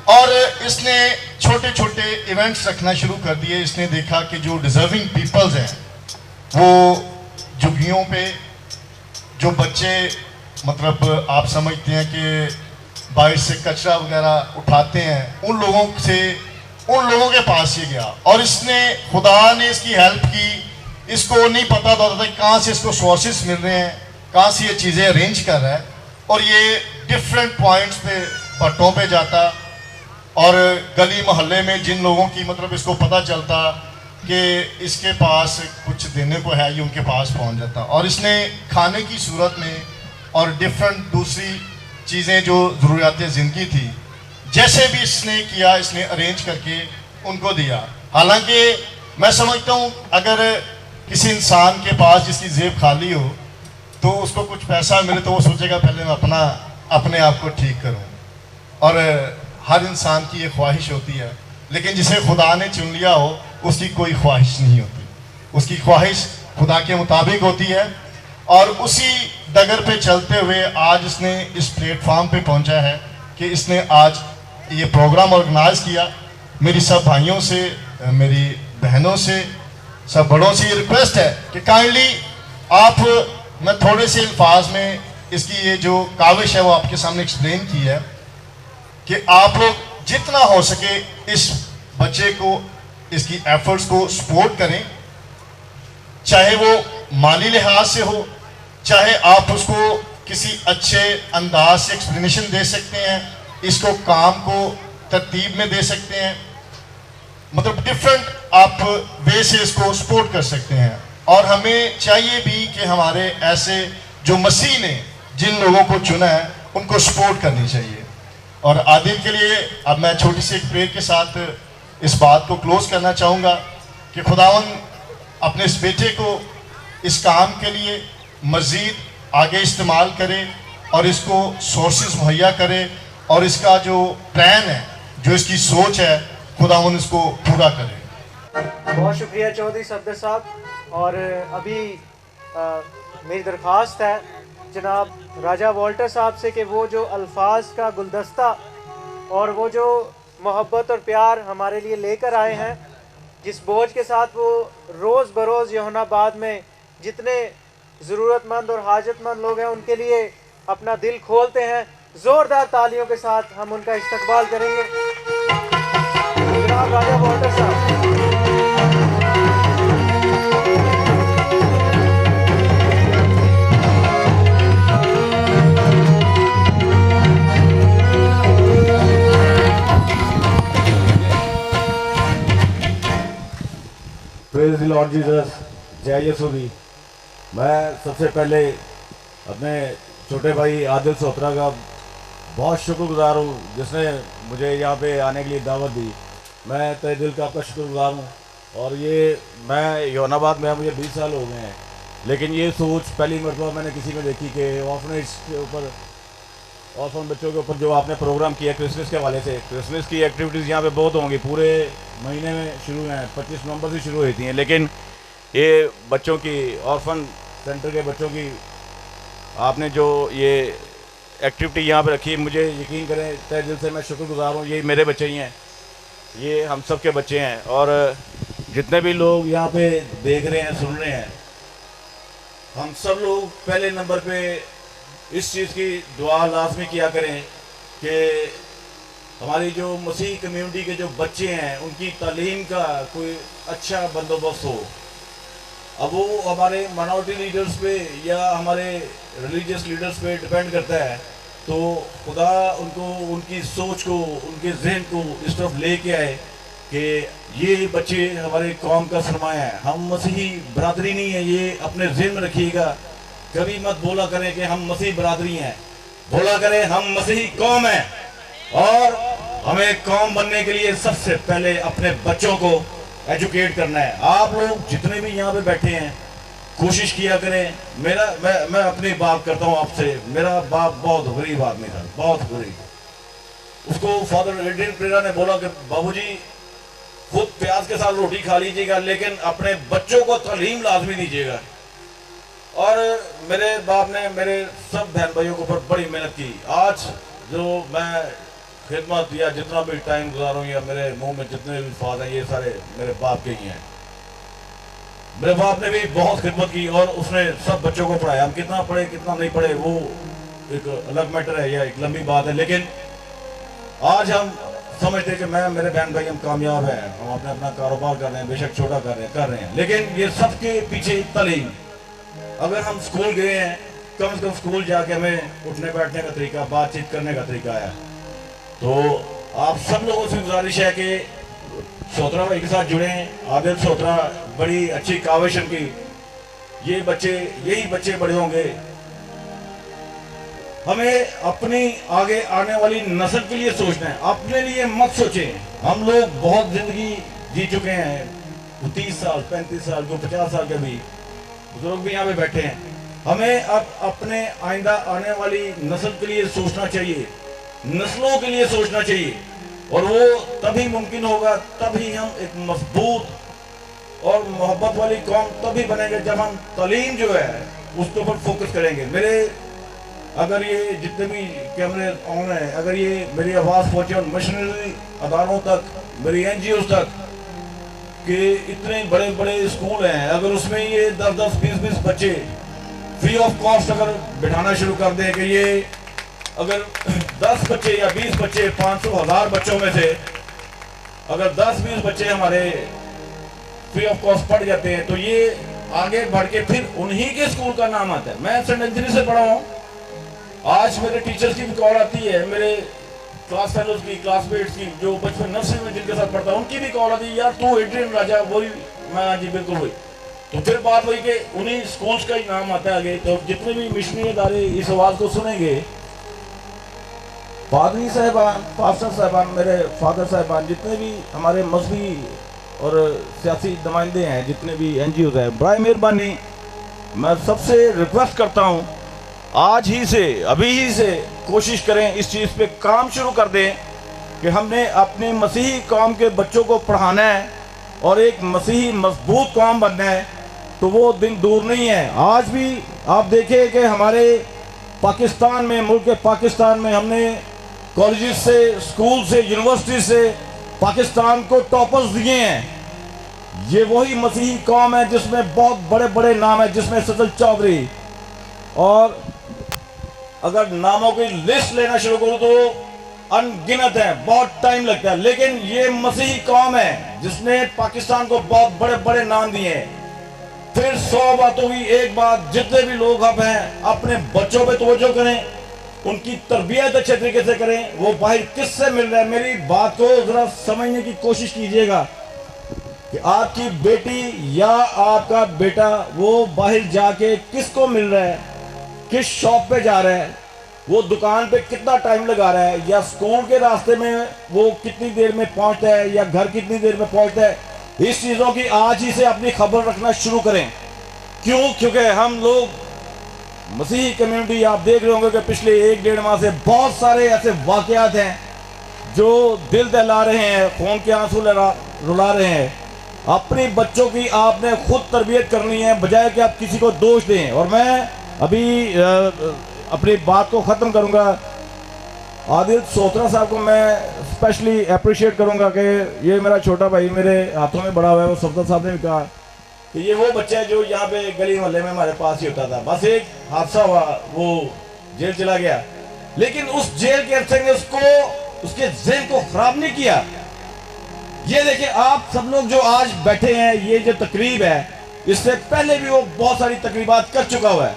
और इसने छोटे छोटे इवेंट्स रखना शुरू कर दिए। इसने देखा कि जो डिजर्विंग पीपल्स हैं, वो झुग्गियों पे जो बच्चे, मतलब आप समझते हैं कि बाहर से कचरा वगैरह उठाते हैं, उन लोगों से उन लोगों के पास ये गया और इसने, खुदा ने इसकी हेल्प की। इसको नहीं पता होता था कहाँ से इसको सोर्सेस मिल रहे हैं, कहाँ से ये चीज़ें अरेंज कर रहा है, और ये डिफरेंट पॉइंट्स पे, पट्टों पे जाता और गली मोहल्ले में जिन लोगों की मतलब इसको पता चलता कि इसके पास कुछ देने को है, ये उनके पास पहुंच जाता। और इसने खाने की सूरत में और डिफरेंट दूसरी चीज़ें जो ज़रूरियात ज़िंदगी थी, जैसे भी इसने किया, इसने अरेंज करके उनको दिया। हालांकि मैं समझता हूँ अगर किसी इंसान के पास जिसकी जेब खाली हो तो उसको कुछ पैसा मिले तो वो सोचेगा पहले मैं अपने आप को ठीक करूँ, और हर इंसान की ये ख्वाहिश होती है। लेकिन जिसे खुदा ने चुन लिया हो उसकी कोई ख्वाहिश नहीं होती, उसकी ख्वाहिश खुदा के मुताबिक होती है। और उसी डगर पे चलते हुए आज इसने इस प्लेटफॉर्म पे पहुंचा है कि इसने आज ये प्रोग्राम ऑर्गेनाइज किया। मेरी सब भाइयों से, मेरी बहनों से, सब बड़ों से ये रिक्वेस्ट है कि काइंडली आप, मैं थोड़े से अल्फाज में इसकी ये जो काविश है वो आपके सामने एक्सप्लेन की है कि आप लोग जितना हो सके इस बच्चे को, इसकी एफर्ट्स को सपोर्ट करें, चाहे वो माली लिहाज से हो, चाहे आप उसको किसी अच्छे अंदाज से एक्सप्लेनेशन दे सकते हैं, इसको काम को तरतीब में दे सकते हैं, मतलब डिफरेंट आप वे से इसको सपोर्ट कर सकते हैं। और हमें चाहिए भी कि हमारे ऐसे जो मसीह ने जिन लोगों को चुना है उनको सपोर्ट करनी चाहिए। और आदिल के लिए अब मैं छोटी सी एक प्रेयर के साथ इस बात को क्लोज करना चाहूँगा कि खुदावन अपने इस बेटे को इस काम के लिए मज़ीद आगे इस्तेमाल करे और इसको सोर्सेज मुहैया करे, और इसका जो प्लान है, जो इसकी सोच है, खुदावन इसको पूरा करे। बहुत शुक्रिया चौधरी सफदर साहब। और अभी मेरी दरख्वास्त है जनाब राजा वॉल्टर साहब से कि वो जो अल्फाज का गुलदस्ता और वो जो मोहब्बत और प्यार हमारे लिए लेकर आए हैं, जिस बोझ के साथ वो रोज़ बरोज़ यहोनाबाद में जितने ज़रूरतमंद और हाजतमंद लोग हैं उनके लिए अपना दिल खोलते हैं, ज़ोरदार तालियों के साथ हम उनका इस्तकबाल करेंगे। जनाब राजा वॉल्टर साहब। प्रेज़ द लॉर्ड जीसस, जय यीशु भी। मैं सबसे पहले अपने छोटे भाई आदिल सोत्रा का बहुत शुक्रगुजार हूँ जिसने मुझे यहाँ पे आने के लिए दावत दी। मैं तहे दिल का आपका शुक्रगुजार हूँ। और ये मैं यौनाबाद में मुझे 20 साल हो गए हैं, लेकिन ये सोच पहली मरतबा मैंने किसी में देखी कि ऑर्फनेज के ऊपर, ऑर्फन बच्चों के ऊपर जो आपने प्रोग्राम किया क्रिसमस के हवाले से। क्रिसमस की एक्टिविटीज़ यहाँ पे बहुत होंगी, पूरे महीने में शुरू हैं, 25 नवंबर से शुरू होती हैं, लेकिन ये बच्चों की, ऑर्फन सेंटर के बच्चों की आपने जो ये एक्टिविटी यहाँ पे रखी, मुझे यकीन करें तहे दिल से मैं शुक्रगुजार हूँ। ये मेरे बच्चे ही हैं, ये हम सब के बच्चे हैं। और जितने भी लोग यहाँ पे देख रहे हैं, सुन रहे हैं, हम सब लोग पहले नंबर पे इस चीज़ की दुआ लाजमी किया करें कि हमारी जो मसीह कम्युनिटी के जो बच्चे हैं उनकी तालीम का कोई अच्छा बंदोबस्त हो। अब वो हमारे माइनॉरिटी लीडर्स पे या हमारे रिलीजियस लीडर्स पे डिपेंड करता है, तो खुदा उनको, उनकी सोच को, उनके जहन को इस तरफ ले के आए कि ये बच्चे हमारे कौम का सरमाया है। हम मसीही बरादरी नहीं है, ये अपने जहन में रखिएगा। कभी मत बोला करें कि हम मसीही बरादरी हैं, बोला करें हम मसीही कौम हैं। और हमें कौम बनने के लिए सबसे पहले अपने बच्चों को एजुकेट करना है। आप लोग जितने भी यहाँ पे बैठे हैं कोशिश किया करें। मैं अपनी बात करता हूँ आपसे। मेरा बाप बहुत गरीब आदमी था, बहुत गरीब। उसको फादर एड्रियन पेरेरा ने बोला कि बाबूजी खुद प्याज के साथ रोटी खा लीजिएगा, लेकिन अपने बच्चों को तालीम लाजमी दीजिएगा। और मेरे बाप ने मेरे सब बहन भाइयों के ऊपर बड़ी मेहनत की। आज जो मैं खिदमत या जितना भी टाइम गुजारूँ या मेरे मुंह में जितने भी अल्फाज हैं, ये सारे मेरे बाप के ही हैं। मेरे बाप ने भी बहुत खिदमत की और उसने सब बच्चों को पढ़ाया। हम कितना पढ़े कितना नहीं पढ़े वो एक अलग मैटर है या एक लंबी बात है, लेकिन आज हम समझते कि मैं मेरे बहन भाई हम कामयाब हैं, हम अपना अपना कारोबार कर रहे हैं, बेशक छोटा कर रहे हैं, लेकिन ये सबके पीछे तालीम। अगर हम स्कूल गए हैं, कम से कम स्कूल जाके हमें उठने बैठने का तरीका, बातचीत करने का तरीका आया। तो आप सब लोगों से गुजारिश है कि सोत्रा भाई के साथ जुड़े। आदिल सोत्रा बड़ी अच्छी काविश की, ये बच्चे, यही बच्चे बड़े होंगे। हमें अपनी आगे आने वाली नस्ल के लिए सोचना है, अपने लिए मत सोचें। हम लोग बहुत जिंदगी जी चुके हैं, 30 साल 35 साल को 50 साल के भी बुजुर्ग भी यहाँ पे बैठे हैं। हमें अब अपने आइंदा आने वाली नस्ल के लिए सोचना चाहिए, नस्लों के लिए सोचना चाहिए, और वो तभी मुमकिन होगा, तभी हम एक मजबूत और मोहब्बत वाली कौम तभी बनेंगे जब हम तालीम जो है उसके ऊपर फोकस करेंगे। मेरे अगर ये जितने भी कैमरे ऑन हैं, अगर ये मेरी आवाज़ पहुँचे और मिशनरी अदारों तक, मेरी NGOs तक, कि इतने बड़े बड़े स्कूल हैं, अगर उसमें ये 10-10, 20-20 बच्चे फ्री ऑफ कॉस्ट अगर बिठाना शुरू कर दें कि ये अगर 10 बच्चे या 20 बच्चे 500,000 बच्चों में से अगर 10-20 बच्चे हमारे फ्री ऑफ कॉस्ट पढ़ जाते हैं, तो ये आगे बढ़ के फिर उन्हीं के स्कूल का नाम आता है। मैं सेंट एंथनी से पढ़ा हूँ, आज मेरे टीचर्स की भी कॉल आती है, मेरे क्लास फेलोज की, क्लासमेट्स की, जो बचपन नर्सरी में जिनके साथ पढ़ता हूँ, उनकी भी कॉल आती है, यार तू एड्रियन राजा, वही मैं जी बिल्कुल वही। तो फिर बात वही कि उन्हीं स्कूल्स का ही नाम आता है आगे। तो जितने भी मिशनरी इदारे इस आवाज़ को सुनेंगे, पादरी साहबान, पास्टर साहबान, मेरे फादर साहबान, जितने भी हमारे मजहबी और सियासी नुमाइंदे हैं, जितने भी NGOs हैं, बराए मेहरबानी मैं सबसे रिक्वेस्ट करता हूँ, आज ही से, अभी ही से कोशिश करें, इस चीज़ पे काम शुरू कर दें कि हमने अपनी मसीही कौम के बच्चों को पढ़ाना है और एक मसीही मजबूत कौम बनना है। तो वो दिन दूर नहीं है। आज भी आप देखें कि हमारे पाकिस्तान में, मुल्क पाकिस्तान में, हमने कॉलेजेस से, स्कूल से, यूनिवर्सिटी से पाकिस्तान को टॉपर्स दिए हैं। ये वही मसीही कौम है जिसमें बहुत बड़े बड़े नाम है, जिसमें सजल चौधरी, और अगर नामों की लिस्ट लेना शुरू करूं तो अनगिनत है, बहुत टाइम लगता है। लेकिन ये मसीही कौम है जिसने पाकिस्तान को बहुत बड़े बड़े नाम दिए हैं। फिर 100 बातों की एक बात, जितने भी लोग अब हैं अपने बच्चों पे तवज्जो करें, उनकी तरबियत अच्छे तरीके से करें। वो बाहर किससे मिल रहा है, मेरी बात को जरा समझने की कोशिश कीजिएगा कि आपकी बेटी या आपका बेटा वो बाहर जाके किसको मिल रहा है, किस शॉप पे जा रहा है, वो दुकान पे कितना टाइम लगा रहा है, या स्कूल के रास्ते में वो कितनी देर में पहुंचता है, या घर कितनी देर में पहुंचता है। इस चीज़ों की आज ही से अपनी खबर रखना शुरू करें। क्यों? क्योंकि हम लोग मसीही कम्युनिटी, आप देख रहे होंगे कि पिछले 1-1.5 माह से बहुत सारे ऐसे वाकयात हैं जो दिल दहला रहे हैं, खून के आंसू रुला रहे हैं। अपने बच्चों की आपने खुद तरबियत करनी है, बजाय कि आप किसी को दोष दें। और मैं अभी अपनी बात को ख़त्म करूंगा। आदिल सोत्रा साहब को मैं स्पेशली अप्रिशिएट करूंगा कि ये मेरा छोटा भाई मेरे हाथों में बड़ा हुआ है। वो सफदर साहब ने भी कहा कि ये वो बच्चा है जो यहाँ पे गली मोहल्ले में हमारे पास ही होता था, बस एक हादसा हुआ, वो जेल चला गया, लेकिन उस जेल के अरसे में उसको, उसके ज़हन को ख़राब नहीं किया। ये देखिए, आप सब लोग जो आज बैठे हैं, ये जो तकरीब है, इससे पहले भी वो बहुत सारी तकरीबात कर चुका हुआ है।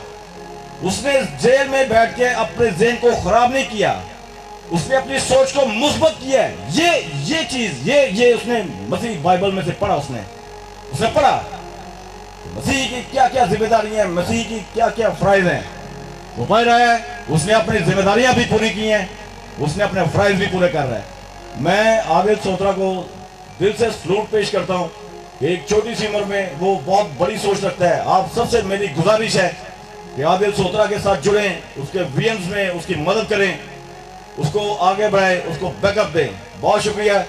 उसने जेल में बैठ के अपने ज़हन को ख़राब नहीं किया, उसने अपनी सोच को मुस्बत किया है। ये चीज़ ये उसने मसीह बाइबल में से पढ़ा, उसने पढ़ा मसीह की क्या क्या जिम्मेदारियां हैं, मसीह की क्या क्या फ़राइज़ हैं। वो पढ़ रहा है, उसने अपनी जिम्मेदारियां भी पूरी की हैं, उसने अपने फ़राइज़ भी पूरे कर रहा है। मैं आदिल सोत्रा को दिल से सलूट पेश करता हूँ। एक छोटी सी उम्र में वो बहुत बड़ी सोच रखता है। आप सबसे मेरी गुजारिश है कि आदिल सोत्रा के साथ जुड़ें, उसके विजन्स में उसकी मदद करें, उसको आगे बढ़ाएं, उसको बैकअप दें। बहुत शुक्रिया।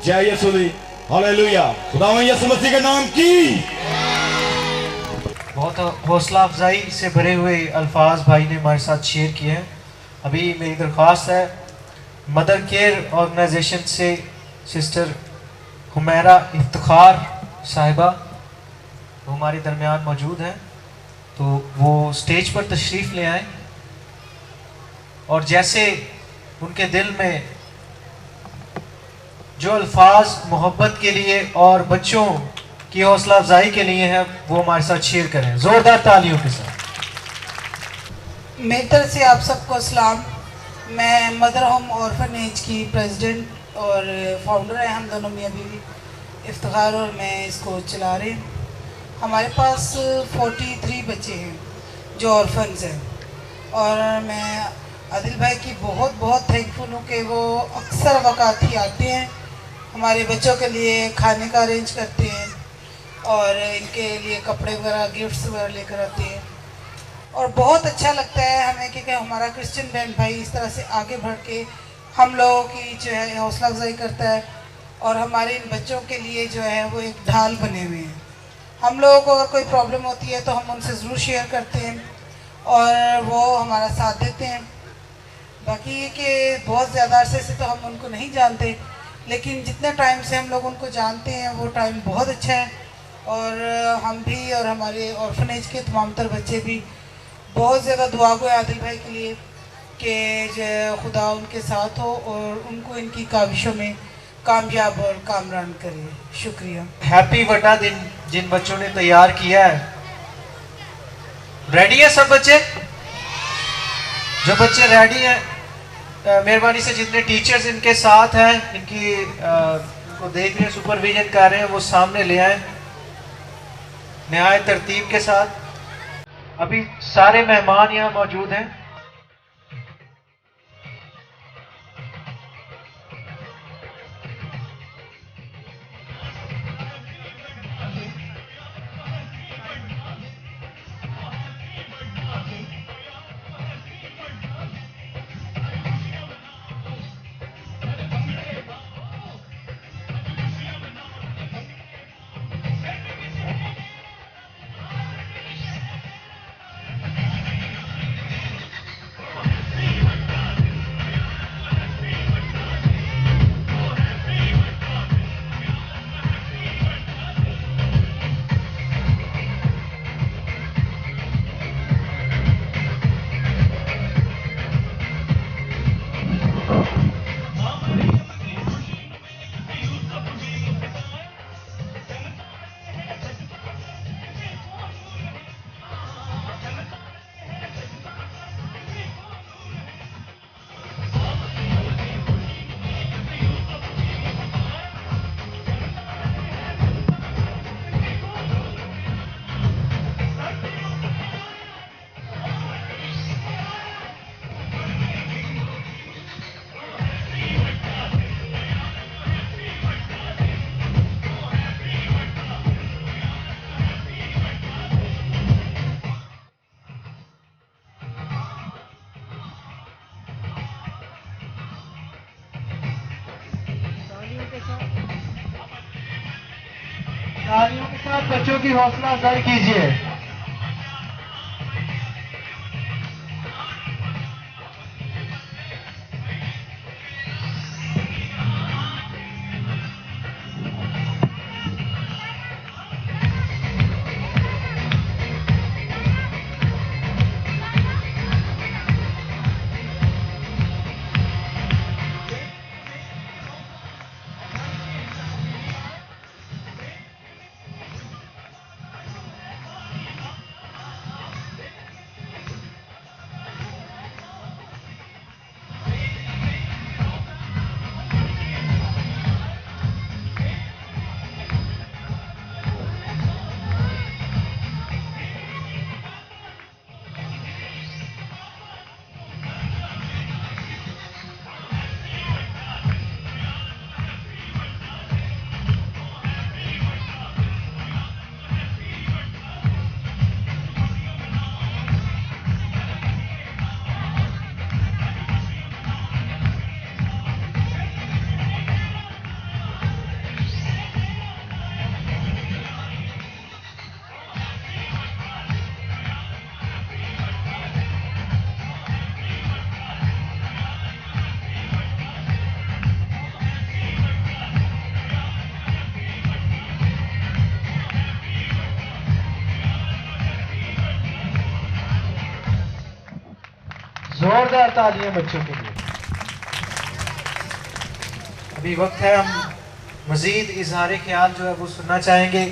जय यीशु मसीह, हालेलुया। खुदावंद यीशु मसीह के नाम की। बहुत हौसला अफजाई से भरे हुए अल्फाज भाई ने हमारे साथ शेयर किए हैं। अभी मेरी दरख्वास्त है मदर केयर ऑर्गेनाइजेशन से सिस्टर हुमैरा इफ्तिखार साहिबा, वो हमारे दरमियान मौजूद हैं, तो वो स्टेज पर तशरीफ़ ले आए और जैसे उनके दिल में जो अल्फाज मोहब्बत के लिए और बच्चों की हौसला अफजाई के लिए हैं वो हमारे साथ शेयर करें ज़ोरदार तालियों के साथ। मेरी तरफ से आप सबको सलाम। मैं मदर होम ऑर्फनेज की प्रेसिडेंट और फाउंडर है, हम दोनों मियाँ बीवी इफ्तिखार और मैं इसको चला रहे हैं। हमारे पास 43 बच्चे हैं जो ऑर्फन्स हैं और मैं आदिल भाई की बहुत बहुत थैंकफुल हूँ कि वो अक्सर वक़्त ही आते हैं, हमारे बच्चों के लिए खाने का अरेंज करते हैं और इनके लिए कपड़े वगैरह गिफ्ट्स वगैरह लेकर आते हैं। और बहुत अच्छा लगता है हमें कि हमारा क्रिश्चियन बहन भाई इस तरह से आगे बढ़ के हम लोगों की जो है हौसला अफजाई करता है और हमारे इन बच्चों के लिए जो है वो एक ढाल बने हुए हैं। हम लोगों को अगर कोई प्रॉब्लम होती है तो हम उनसे ज़रूर शेयर करते हैं और वो हमारा साथ देते हैं। बाकी कि बहुत ज़्यादा अरसे से तो हम उनको नहीं जानते, लेकिन जितने टाइम से हम लोग उनको जानते हैं वो टाइम बहुत अच्छा है और हम भी और हमारे ऑर्फनेज के तमाम तर बच्चे भी बहुत ज़्यादा दुआ गो है आदिल भाई के लिए कि जो खुदा उनके साथ हो और उनको इनकी काविशों में कामयाब और कामरान करे। शुक्रिया। हैप्पी बटा दिन जिन बच्चों ने तैयार किया है। रेडी है सब बच्चे? जो बच्चे रेडी हैं मेहरबानी से जितने टीचर्स इनके साथ हैं इनको देख रहे हैं सुपरविजन कर रहे हैं वो सामने ले आए निहायत तरतीब के साथ। अभी सारे मेहमान यहाँ मौजूद हैं। तालियों के साथ बच्चों की हौसला अफजाई कीजिए। जोरदार तालियां बच्चों के लिए। अभी वक्त है, हम मज़ीद इजहार ख्याल जो है वो सुनना चाहेंगे।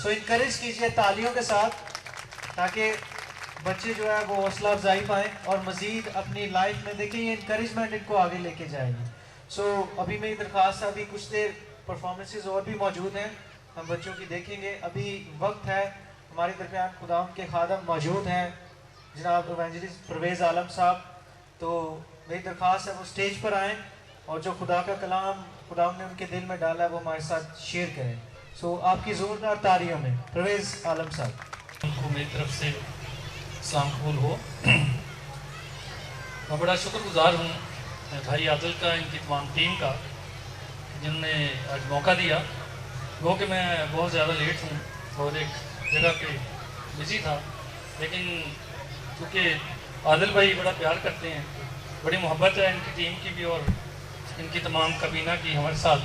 सो इनकरेज कीजिए तालियों के साथ, ताकि बच्चे जो है वो हौसला अफजाई पाएँ और मज़ीद अपनी लाइफ में देखें, ये इनकरेजमेंट इनको आगे लेके जाएगी। सो अभी मेरी दरख्वास्त है, अभी कुछ देर परफॉर्मेंसेज और भी मौजूद हैं, हम बच्चों की देखेंगे। अभी वक्त है, हमारे दरमियान खुदा के खादम मौजूद हैं जनाब इवेंजलिस्ट परवेज़ आलम साहब। तो मेरी दरख्वास्त है वो स्टेज पर आएँ और जो खुदा का कलाम खुदा ने उनके दिल में डाला है वो हमारे साथ शेयर करें। सो आपकी ज़ोरदार तालियों में परवेज़ आलम साहब। उनको मेरी तरफ से सलाम कबूल हो। मैं बड़ा शुक्रगुजार हूँ भाई आदिल का, इनकी तमाम टीम का, जिन्होंने आज मौका दिया। वो कि मैं बहुत ज़्यादा लेट हूँ और एक जगह पे बिजी था, लेकिन क्योंकि आदिल भाई बड़ा प्यार करते हैं, बड़ी मोहब्बत है इनकी टीम की भी और इनकी तमाम कबीना की हमारे साथ,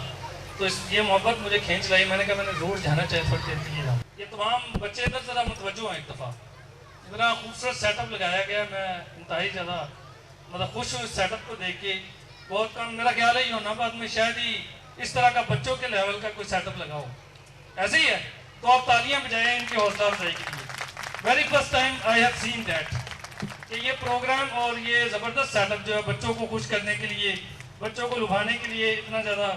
तो ये मोहब्बत मुझे खींच लाई। मैंने कहा मैंने ज़रूर जाना चाहिए, थोड़ी देर के लिए जाऊँ। ये तमाम बच्चे इधर ज़रा मुतवज्जो हैं। एक दफ़ा इतना खूबसूरत सेटअप लगाया गया, मैं इंतहाई ज़्यादा मतलब खुश हूँ इस सेटअप को देख के। बहुत कम मेरा ख्याल है होनाबाद में शायद ही इस तरह का बच्चों के लेवल का कोई सेटअप लगा हो। ऐसे ही है, तो आप तालियां बजाएं इनकी हौसला अफजाई के लिए। Very first time I have seen that कि ये प्रोग्राम और ये ज़बरदस्त सेटअप जो है बच्चों को खुश करने के लिए, बच्चों को लुभाने के लिए इतना ज़्यादा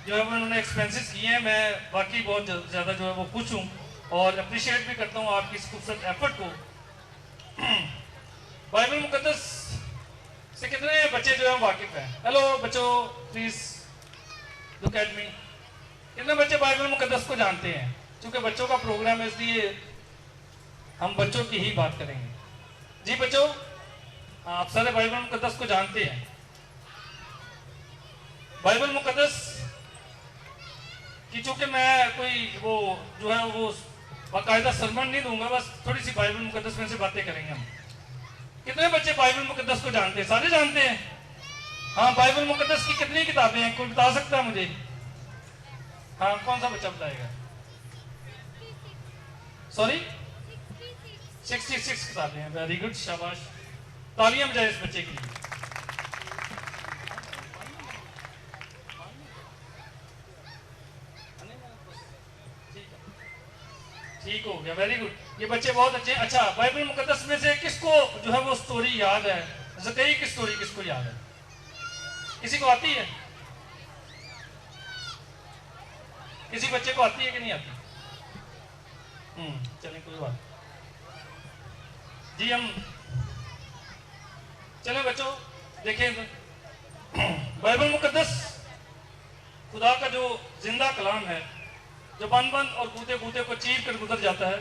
जो है वो उन्होंने एक्सपेंसेस किए हैं। मैं बाकी बहुत ज़्यादा जो है वो खुश हूँ और अप्रिशिएट भी करता हूँ आपकी इस खूबसूरत एफर्ट को। बाइबल मुकद्दस से कितने बच्चे जो है वाकिफ हैं? हेलो बच्चों, प्लीज लुक एट मी। कितने बच्चे बाइबल मुकद्दस को जानते हैं? क्योंकि बच्चों का प्रोग्राम है इसलिए हम बच्चों की ही बात करेंगे। जी बच्चों, आप सारे बाइबल मुकद्दस को जानते हैं। बाइबल मुकद्दस कि चूंकि मैं कोई वो जो है वो बाकायदा सरमन नहीं दूंगा, बस थोड़ी सी बाइबल मुकद्दस में से बातें करेंगे हम। कितने बच्चे बाइबल मुकद्दस को जानते हैं? सारे जानते हैं। हाँ, बाइबल मुकद्दस की कितनी किताबें हैं? कोई बता सकता है मुझे? हाँ, कौन सा बच्चा बताएगा? सॉरी, 66 किताबें हैं। वेरी गुड, शाबाश, तालियां बजाएं इस बच्चे के लिए। ठीक हो गया, वेरी गुड, ये बच्चे बहुत अच्छे। अच्छा, बाइबल मुकद्दस में से किसको जो है वो स्टोरी याद है? ज़कई की स्टोरी किसको याद है? किसी को आती है? किसी बच्चे को आती है कि नहीं आती? चलें, कोई बात। जी हम चलें बच्चों, देखें बाइबल मुकद्दस खुदा का जो जिंदा कलाम है, जो बंद बंद और कूदे कूदे को चीर कर गुजर जाता है।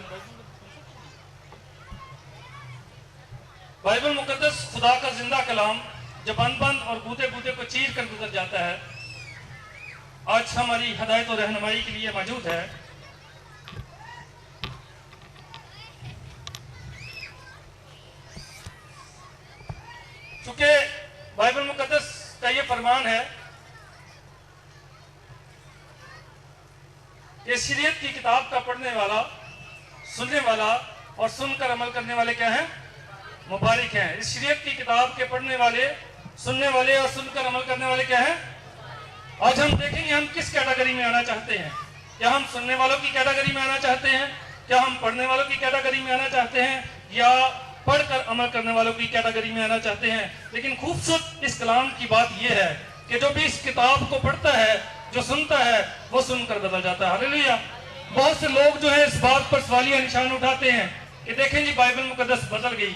बाइबल मुकद्दस खुदा का जिंदा कलाम जो बंद बंद और कूदे कूदे को चीर कर गुजर जाता है, आज हमारी हदायत और रहनुमाई के लिए मौजूद है। चूंकि बाइबल मुकद्दस का ये फरमान है कि शरीयत की किताब का पढ़ने वाला, सुनने वाला और सुनकर अमल करने वाले क्या हैं? मुबारक हैं। इस शरीयत की किताब के पढ़ने वाले, सुनने वाले और सुनकर अमल करने वाले क्या हैं? आज हम देखेंगे हम किस कैटेगरी में आना चाहते हैं। क्या हम सुनने वालों की कैटेगरी में आना चाहते हैं? क्या हम पढ़ने वालों की कैटेगरी में आना चाहते हैं? या पढ़कर अमल करने वालों की कैटेगरी में आना चाहते हैं? लेकिन खूबसूरत इस कलाम की बात यह है कि जो भी इस किताब को पढ़ता है, जो सुनता है, वो सुनकर बदल जाता है। हालेलुया। बहुत से लोग जो है इस बात पर सवालिया निशान उठाते हैं कि देखें जी बाइबल मुकद्दस बदल गई,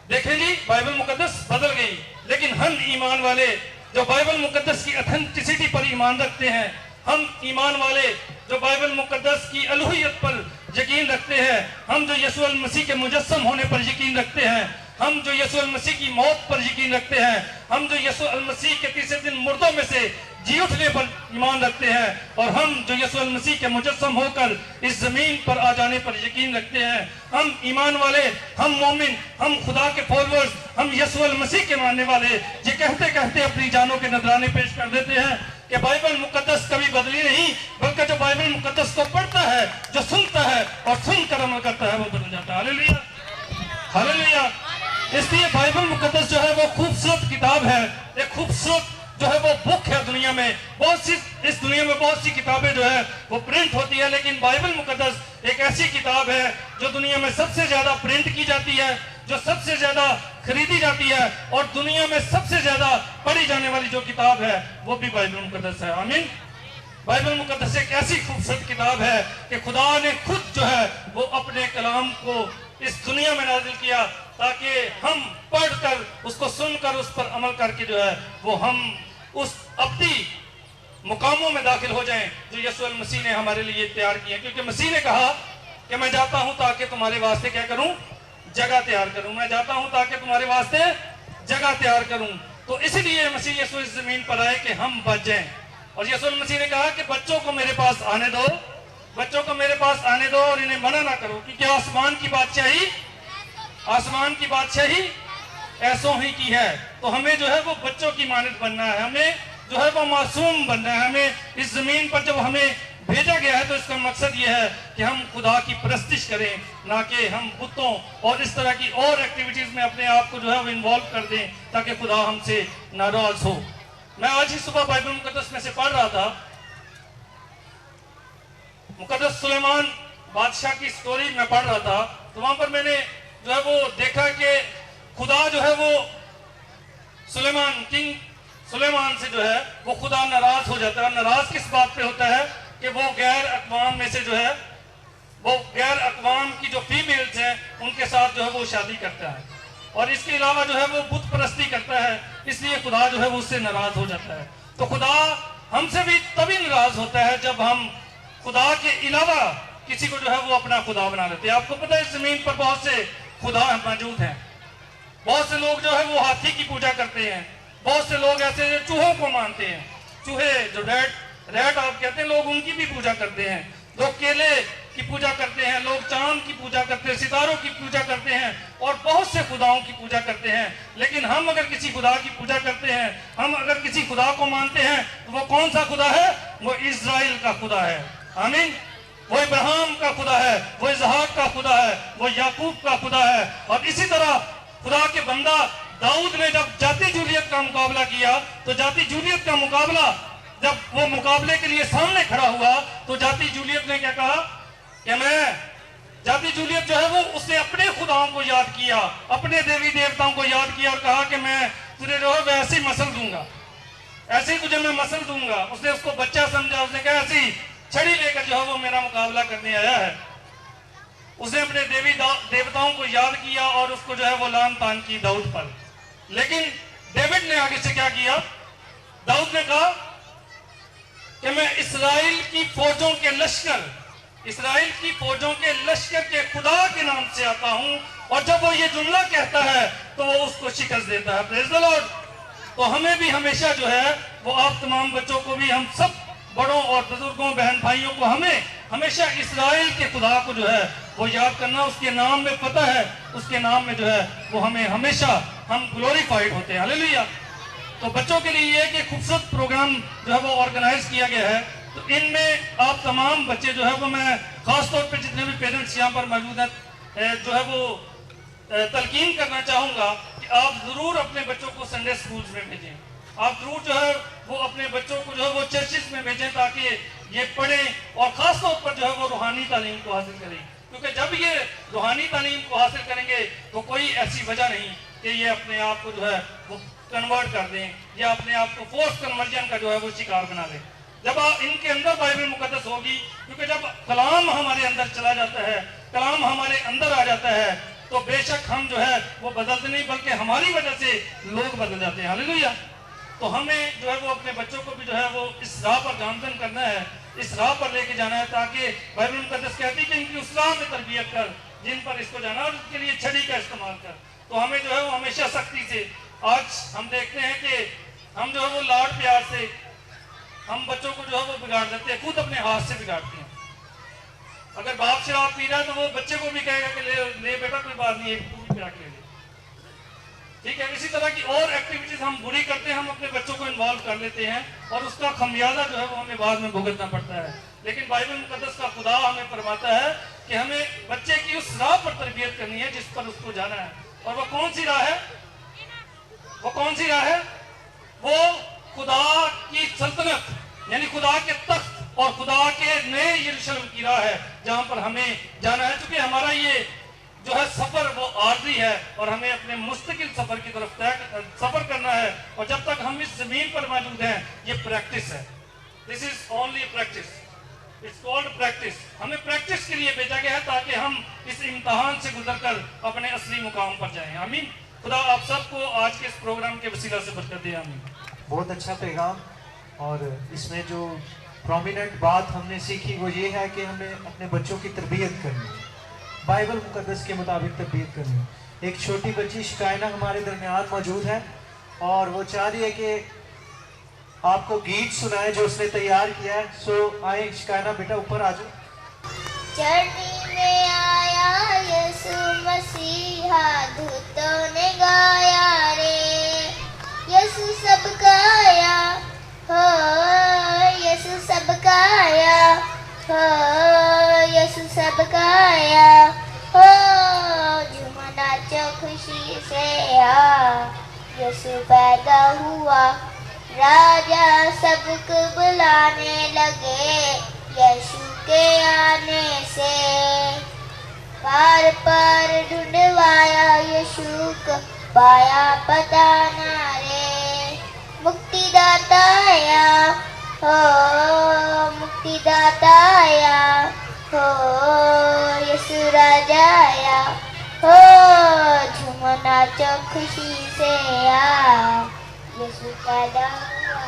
देखें जी बाइबल मुकद्दस बदल गई। लेकिन हम ईमान वाले जो बाइबल मुकद्दस की ऑथेंटिसिटी पर ईमान रखते हैं, हम ईमान वाले जो बाइबल मुकद्दस की अलूहियत पर यकीन रखते हैं, हम जो यीशु मसीह के मुजस्सम होने पर यकीन रखते हैं, हम जो यीशु मसीह की मौत पर यकीन रखते हैं, हम जो यीशु मसीह के तीसरे दिन मुर्दों में से जी उठने पर ईमान रखते हैं, और हम जो यीशु मसीह के मुजस्सम होकर इस जमीन पर आ जाने पर यकीन रखते हैं। हम ईमान वाले, हम मोमिन, हम खुदा के फॉलोअर्स, हम यीशु मसीह के मानने वाले ये कहते कहते अपनी जानों के नजराने पेश कर देते हैं कि बाइबल मुकद्दस कभी बदली नहीं, बल्कि जो बाइबल मुकद्दस को पढ़ता है, जो सुनता है और सुनकर अमल करता है, वो बदल जाता है। Hallelujah, hallelujah. इसलिए बाइबल मुकद्दस जो है वो खूबसूरत किताब है, एक खूबसूरत जो है वो बुक है। दुनिया में बहुत सी, इस दुनिया में बहुत सी किताबें जो है वो प्रिंट होती है, लेकिन बाइबल मुकद्दस एक ऐसी किताब है जो दुनिया में सबसे ज्यादा प्रिंट की जाती है, जो सबसे ज्यादा खरीदी जाती है, और दुनिया में सबसे ज्यादा पढ़ी जाने वाली जो किताब है वो भी बाइबल मुकद्दस है। आमीन। बाइबल मुकद्दस एक ऐसी खूबसूरत किताब है कि खुदा ने खुद जो है वो अपने कलाम को इस दुनिया में नाजिल किया ताकि हम पढ़कर, उसको सुनकर, उस पर अमल करके जो है वो हम उस अब्दी मुकामों में दाखिल हो जाएं जो यीशु मसीह ने हमारे लिए तैयार किए। क्योंकि मसीह ने कहा कि मैं जाता हूं ताकि तुम्हारे वास्ते क्या करूं, जगह तैयार करूं। मैं जाता हूं ताकि तुम्हारे वास्ते जगह तैयार करूं। तो इसलिए मसीह यीशु इस जमीन पर आए कि हम बच जाएं। और यीशु मसीह ने कहा कि बच्चों को मेरे पास आने दो, बच्चों को मेरे पास आने दो और इन्हें मना ना करो, क्योंकि आसमान की बादशाही ऐसों ही की है। तो हमें जो है वो बच्चों की मानद बनना है, हमें जो है वो मासूम बनना है। हमें इस जमीन पर जब हमें भेजा गया है तो इसका मकसद ये है कि हम खुदा की परस्तिश करें, ना कि हम बुतों और इस तरह की और एक्टिविटीज में अपने आप को जो है वो इन्वॉल्व कर दें ताकि खुदा हमसे नाराज हो। मैं आज ही सुबह बाइबल मुकद्दस में से पढ़ रहा था, मुकद्दस सुलेमान बादशाह की स्टोरी में पढ़ रहा था। तो वहां पर मैंने जो है वो देखा कि खुदा जो है वो किंग सुलेमान से जो है वो खुदा नाराज हो जाता है। नाराज किस बात पे होता है कि वो गैर अक़वाम में से जो है वो गैर अक़वाम की जो फीमेल्स हैं उनके साथ जो है वो शादी करता है, और इसके अलावा जो है वो बुत परस्ती करता है। इसलिए खुदा जो है वो उससे नाराज हो जाता है। तो खुदा हमसे भी तभी नाराज होता है जब हम खुदा के अलावा किसी को जो है वो अपना खुदा बना लेते हैं। आपको पता है इस जमीन पर बहुत से खुदा मौजूद हैं। बहुत से लोग जो है वो हाथी की पूजा करते हैं, बहुत से लोग ऐसे चूहों को मानते हैं, चूहे जो रैट आप कहते हैं, लोग उनकी भी पूजा करते हैं। लोग केले की पूजा करते हैं, लोग चांद की पूजा करते हैं, सितारों की पूजा करते हैं और बहुत से खुदाओं की पूजा करते हैं। लेकिन हम अगर किसी खुदा की पूजा करते हैं, हम अगर किसी खुदा को मानते हैं, तो वो कौन सा खुदा है? वो इज़राइल का खुदा है। आमीन। वो इब्राहिम का खुदा है, वो इसहाक का खुदा है, वो याकूब का खुदा है। और इसी तरह खुदा के बंदा दाऊद ने जब जाति जूलियत का मुकाबला किया, तो जाति जूलियत का मुकाबला जब वो मुकाबले के लिए सामने खड़ा हुआ, तो जाति जूलियत ने क्या कहा कि जाति जूलियत जो है वो उसने अपने खुदाओं को याद किया, अपने देवी देवताओं को याद किया और कहा कि मैं तुझे जो है वैसे ही मसल दूंगा, ऐसे ही तुझे मैं मसल दूंगा। उसने उसको बच्चा समझा, उसने कहा ऐसी छड़ी लेकर जो है वो मेरा मुकाबला करने आया है। उसने अपने देवी देवताओं को याद किया और उसको जो है वो लान तान की दाऊद पर। लेकिन डेविड ने आगे से क्या किया? दाऊद ने कहा कि मैं इसराइल की फौजों के लश्कर के खुदा के नाम से आता हूं, और जब वो ये जुमला कहता है तो वो उसको शिकस्त देता है। Praise the Lord. तो हमें भी हमेशा जो है वो आप तमाम बच्चों को भी, हम सब बड़ों और बुजुर्गों बहन भाइयों को हमें हमेशा इसराइल के खुदा को जो है वो याद करना। उसके नाम में पता है, उसके नाम में जो है वो हमें हमेशा हम ग्लोरीफाइड होते हैं। हालेलुया। तो बच्चों के लिए ये कि खूबसूरत प्रोग्राम जो है वो ऑर्गेनाइज किया गया है। तो इनमें आप तमाम बच्चे जो है वो, मैं खास तौर पे जितने भी पेरेंट्स यहाँ पर मौजूद हैं जो है वो तलकीन करना चाहूँगा कि आप ज़रूर अपने बच्चों को संडे स्कूल्स में भेजें। आप जरूर जो है वो अपने बच्चों को जो है वो चर्चिस में भेजें ताकि ये पढ़ें और ख़ास तौर पर जो है वो रूहानी तालीम को हासिल करें। क्योंकि जब ये रूहानी तालीम को हासिल करेंगे तो कोई ऐसी वजह नहीं कि ये अपने आप को जो है वो कन्वर्ट कर दें या अपने आप को फोर्स कन्वर्जन का जो है वो शिकार बना दें। जब इनके अंदर बाइबल मुकद्दस होगी, क्योंकि जब कलाम हमारे अंदर चला जाता है, कलाम हमारे अंदर आ जाता है, तो बेशक हम जो है वो बदलते नहीं बल्कि हमारी वजह से लोग बदल जाते हैं। हालेलुया। तो हमें जो है वो अपने बच्चों को भी जो है वो इस राह पर गामजन करना है, इस राह पर लेके जाना है, ताकि बाइबल मुकद्दस कहती है कि इनकी उस राह में तरबियत कर जिन पर इसको जाना, और उसके लिए छड़ी का इस्तेमाल कर। तो हमें जो है वो हमेशा सख्ती से, आज हम देखते हैं कि हम जो है वो लाड प्यार से हम बच्चों को जो है वो बिगाड़ देते हैं, खुद अपने हाथ से बिगाड़ते हैं। अगर बाप शराब पी रहा है तो वो बच्चे को भी कहेगा कि ले बेटा कोई बात नहीं है, तू भी पिला के ले। ठीक है। इसी तरह की और एक्टिविटीज हम बुरी करते हैं, हम अपने बच्चों को इन्वॉल्व कर लेते हैं और उसका खमियाजा जो है वो हमें बाद में भुगतना पड़ता है। लेकिन बाइबल मुकद्दस का खुदा हमें फरमाता है कि हमें बच्चे की उस राह पर तरबियत करनी है जिस पर उसको जाना है। और वो कौन सी राह है? वो कौन सी राह है? वो खुदा की सल्तनत यानी खुदा के तख्त और खुदा के नए यरूशलेम की राह है, जहां पर हमें जाना है। क्योंकि हमारा ये जो है सफर वो आर्जी है और हमें अपने मुस्तकिल सफर की तरफ सफर करना है। और जब तक हम इस जमीन पर मौजूद हैं, ये प्रैक्टिस है। This is only practice, it's called practice. हमें प्रैक्टिस के लिए भेजा गया है ताकि हम इस इम्तहान से गुजरकर अपने असली मुकाम पर जाएं। आमीन। खुदा आप सबको आज के इस प्रोग्राम के वसीला से बरकत दे। आमीन। बहुत अच्छा पैगाम, और इसमें जो प्रोमिनेंट बात हमने सीखी वो ये है कि हमें अपने बच्चों की तरबियत करनी है, बाइबल मुकद्दस के मुताबिक तरबियत करनी है। एक छोटी बच्ची शिकायना हमारे दरमियान मौजूद है और वो चाह रही है कि आपको गीत सुनाए जो उसने तैयार किया है। सो आए शिकायना बेटा ऊपर आ जाओ। चढ़नी में आया यीशु मसीहा, दूतों ने गाया रे यीशु सबका आया, हो यीशु सबका आया, हो यीशु सबका आया, हो झूमो नाचो खुशी से आ, यीशु पैदा हुआ, राजा सबको बुलाने लगे यीशु के आने से, पार पार ढूंढवाया यीशु को, पाया पता ना रे, मुक्तिदाता आया, हो मुक्तिदाता आया, हो यीशु राजा आया, हो झूमो नाचो खुशी से आ, यीशु पैदा हुआ।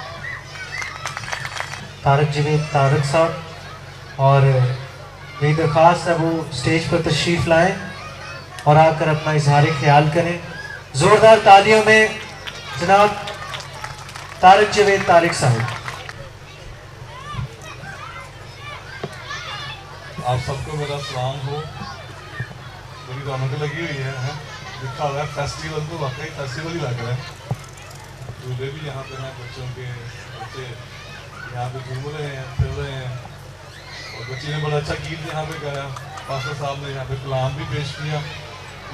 तारक जवेद तारक साहब और मेरी दरख्वास्त है वो स्टेज पर तशरीफ़ लाएं और आकर अपना इजहार ख्याल करें। ज़ोरदार तालियों में जनाब तारक जवेद तारक साहब। आप सबको मेरा सलाम हो। बड़ी रौनक लगी हुई है, लिखा हुआ है फेस्टिवल, तो वाकई फेस्टिवल ही लग रहा है। दूल्हे भी यहाँ पे हैं, बच्चों के बच्चे यहाँ पे घूम रहे हैं, फिर रहे हैं, और बच्ची ने बड़ा अच्छा गीत यहाँ पे गाया। पास्टर साहब ने यहाँ पे कलाम भी पेश किया।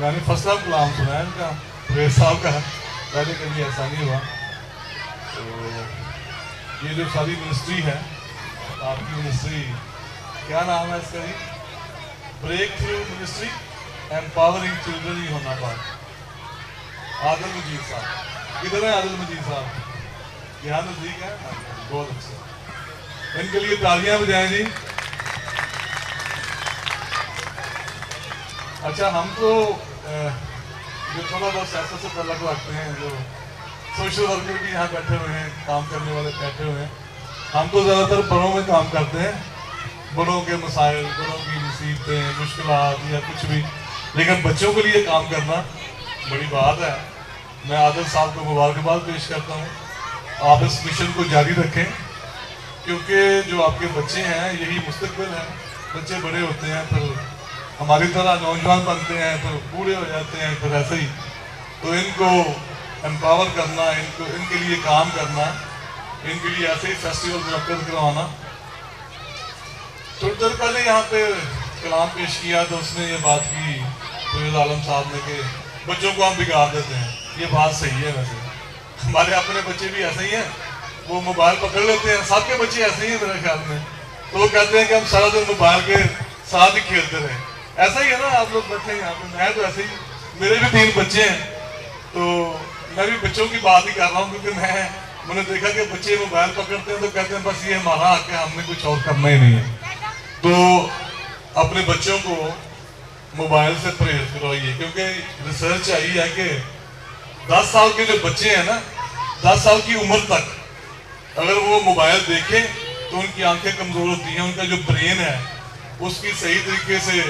मैंने फर्स्ट टाइम कलाम सुना है इनका, प्रेस साहब का, पहले कभी ऐसा नहीं हुआ। तो ये जो सारी मिनिस्ट्री है, आपकी मिनिस्ट्री क्या नाम है इसका जी? Breakthrough ministry empowering children ही होना बात। आदिल मजीद साहब किधर है? आदिल मजीद साहब यहाँ नजदीक है, बहुत अच्छा। इनके लिए तालियां बजाएं जी। अच्छा, हम तो जो थोड़ा बहुत सियासत से तल्लुक़ रखते हैं, जो सोशल वर्कर भी यहाँ बैठे हुए हैं, काम करने वाले बैठे हुए हैं, हम तो ज़्यादातर बड़ों में काम करते हैं, बड़ों के मसाइल, बड़ों की मुसीबतें, मुश्किलात या कुछ भी, लेकिन बच्चों के लिए काम करना बड़ी बात है। मैं आदिल साहब को मुबारकबाद पेश करता हूँ। आप इस मिशन को जारी रखें, क्योंकि जो आपके बच्चे हैं यही मुस्तकबिल है। बच्चे बड़े होते हैं, फिर हमारी तरह नौजवान बनते हैं, फिर बूढ़े हो जाते हैं, फिर ऐसे ही। तो इनको एम्पावर करना, इनको इनके लिए काम करना, इनके लिए ऐसे ही फेस्टिवल मुनक्कद करवाना। थोड़ी देर पहले यहाँ पे कलाम पेश किया तो उसने ये बात की फैज़ आलम साहब ने कि बच्चों को हम बिगाड़ देते हैं। ये बात सही है, वैसे हमारे अपने बच्चे भी ऐसे ही हैं, वो मोबाइल पकड़ लेते हैं, सबके बच्चे ऐसे ही हैं मेरे ख्याल में। तो वो कहते हैं कि हम सारा दिन मोबाइल के साथ ही खेलते रहे। ऐसा ही है ना, आप लोग बैठे हैं यहाँ पे, मैं तो ऐसे ही, मेरे भी 3 बच्चे हैं, तो मैं भी बच्चों की बात ही कर रहा हूँ, क्योंकि मैंने देखा कि बच्चे मोबाइल पकड़ते हैं तो कहते हैं बस ये हमारा हक है, हमने कुछ और करना ही नहीं है। तो अपने बच्चों को मोबाइल से परहेज करवाइए, क्योंकि रिसर्च आई है कि 10 साल के जो बच्चे हैं ना, 10 साल की उम्र तक अगर वो मोबाइल देखें तो उनकी आंखें कमज़ोर होती हैं, उनका जो ब्रेन है उसकी सही तरीके से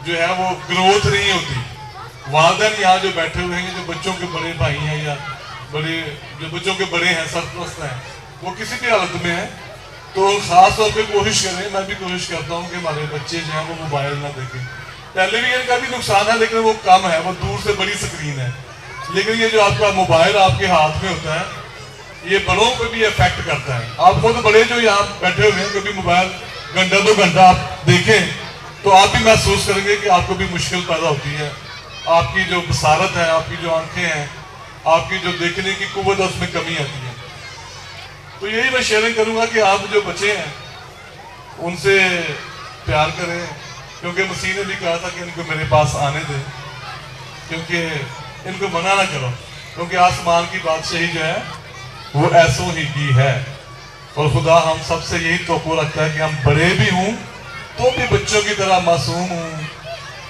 जो है वो ग्रोथ नहीं होती। वालिदैन यहाँ जो बैठे हुए हैं, जो बच्चों के बड़े भाई हैं या जो बच्चों के बड़े हैं, सरपरस्त हैं, वो किसी भी हालत में हैं, तो ख़ास तौर पे कोशिश करें, मैं भी कोशिश करता हूँ कि हमारे बच्चे जो हैं वो मोबाइल ना देखें। टेलीविजन का भी नुकसान है, लेकिन वो कम है, वो दूर से बड़ी स्क्रीन है। लेकिन ये जो आपका मोबाइल आपके हाथ में होता है, ये बड़ों को भी इफेक्ट करता है। आप खुद बड़े जो यहाँ बैठे हुए हैं, कभी मोबाइल घंटा 2 घंटा आप देखें तो आप भी महसूस करेंगे कि आपको भी मुश्किल पैदा होती है। आपकी जो बसारत है, आपकी जो आंखें हैं, आपकी जो देखने की कुव्वत है, उसमें कमी आती है। तो यही मैं शेयरिंग करूँगा कि आप जो बच्चे हैं उनसे प्यार करें, क्योंकि मसीह ने भी कहा था कि इनको मेरे पास आने दें, क्योंकि इनको मना ना करो, क्योंकि आसमान की बादशाही जो है वो ऐसों ही की है। और खुदा हम सबसे यही तोक़ो रखता है कि हम बड़े भी हों तो भी बच्चों की तरह मासूम हों,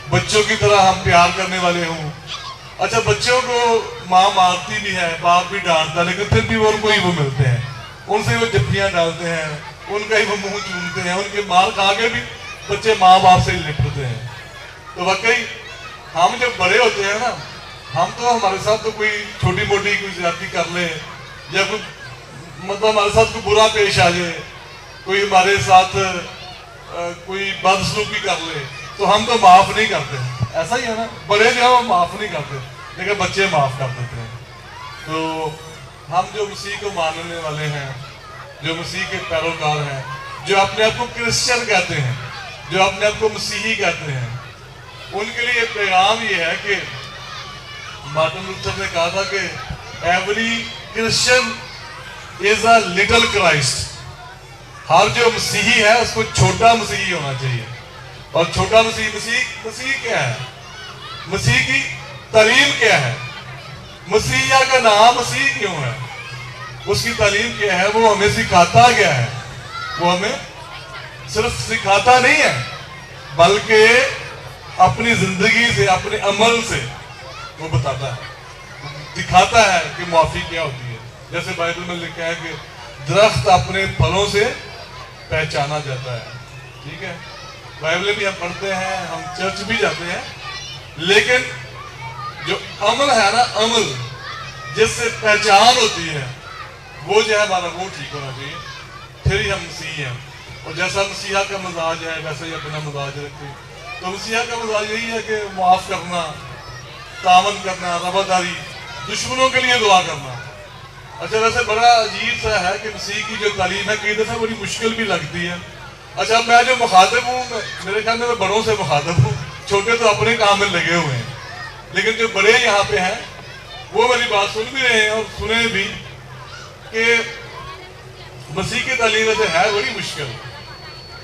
बच्चों की तरह हम प्यार करने वाले हों। अच्छा, बच्चों को माँ मारती भी है, बाप भी डांटता है, लेकिन फिर भी वो उनको ही वो मिलते हैं, उनसे वो जफ्फियाँ डालते हैं, उनका ही वो मुंह चूमते हैं, उनके मार खा के भी बच्चे माँ बाप से लिपटते हैं। तो वाकई हम जब बड़े होते हैं ना, हम तो हमारे साथ तो कोई छोटी मोटी कोई ज्यादती कर ले या कोई मतलब हमारे साथ कोई बुरा पेश आ जाए, कोई हमारे साथ कोई बदसलूकी कर ले, तो हम तो माफ नहीं करते। ऐसा ही है ना, बड़े जो हम माफ नहीं करते, लेकिन बच्चे माफ कर देते हैं। तो हम जो मसीह को मानने वाले हैं, जो मसीह के पैरोकार हैं, जो अपने आप को क्रिश्चियन कहते हैं, जो अपने आप को मसीही कहते हैं, उनके लिए पैगाम ये है कि मार्टिन लूथर ने कहा था कि every Christian is a little Christ. हर जो मसीही है उसको छोटा मसीही होना चाहिए। और छोटा मसीह क्या है? मसीह की तालीम क्या है? मसीहा का नाम मसीह क्यों है? उसकी तालीम क्या है? वो हमें सिखाता क्या है? वो हमें सिर्फ सिखाता नहीं है, बल्कि अपनी जिंदगी से, अपने अमल से वो बताता है, दिखाता है कि माफी क्या होती है। जैसे बाइबल में लिखा है कि दरख्त अपने फलों से पहचाना जाता है। ठीक है, बाइबल भी हम पढ़ते हैं, हम चर्च भी जाते हैं, लेकिन जो अमल है ना, अमल जिससे पहचान होती है, वो जो है हमारा वो ठीक होना चाहिए, फिर ही हम मसीह हैं। और जैसा मसीहा का मजाज है वैसे ही अपना मजाज रखें। तो मसीहा का मजाज यही है कि माफ करना, तावन करना, रवादारी, दुश्मनों के लिए दुआ करना। अच्छा, वैसे बड़ा अजीब सा है कि मसीह की जो तालीम है कई दफ़ा बड़ी मुश्किल भी लगती है। अच्छा, मैं जो मुखातिब हूँ, मेरे ख्याल में मैं बड़ों से मुखातिब हूँ, छोटे तो अपने काम में लगे हुए हैं, लेकिन जो बड़े यहाँ पे हैं वो मेरी बात सुन भी रहे हैं और सुने भी कि मसीह की तालीम वैसे है बड़ी मुश्किल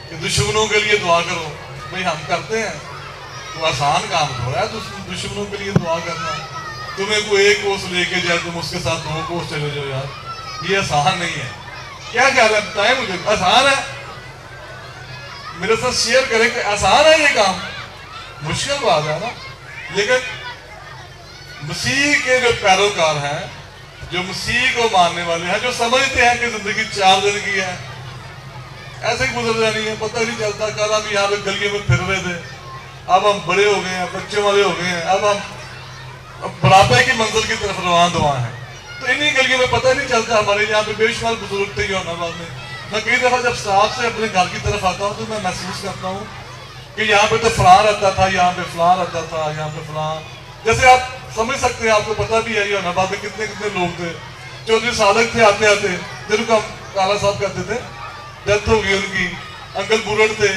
कि दुश्मनों के लिए दुआ करो। भाई हम करते हैं तो आसान काम थोड़ा है दुश्मनों के लिए दुआ करना। तुम्हें कोई एक कोस लेके जाए, तुम उसके साथ 2 कोस चले जाओ, यार ये आसान नहीं है। क्या ख्याल है, बताएं मुझे, आसान है? मेरे साथ शेयर करें कि आसान है ये काम? मुश्किल बात है ना। लेकिन मसीह के जो पैरोकार हैं, जो मसीह को मानने वाले हैं, जो समझते हैं कि जिंदगी 4 दिन की है, ऐसे ही गुजर जानी है, पता नहीं चलता। कल हम यहाँ पे गलियों में फिर रहे थे, अब हम बड़े हो गए हैं, बच्चों वाले हो गए हैं, अब हम बुढ़ापे की मंजिल की तरफ रवान हैं। तो इन्हीं गलियों में पता नहीं चलता। हमारे यहाँ पे बेशुमार बुजुर्ग थे जौनाबाद में। मैं कई दफा जब साहब से अपने घर की तरफ आता हूँ तो मैं महसूस करता हूँ कि यहाँ पे तो फलां रहता था, यहाँ पे फलां रहता था, यहाँ पे फलां। जैसे आप समझ सकते हैं, आपको पता भी है जौनाबाद में कितने कितने लोग थे। चौधरी सादक थे आते आते, जिनको हम काला साहब कहते थे, डेथ हो गई उनकी। अंकल बुरड़ थे,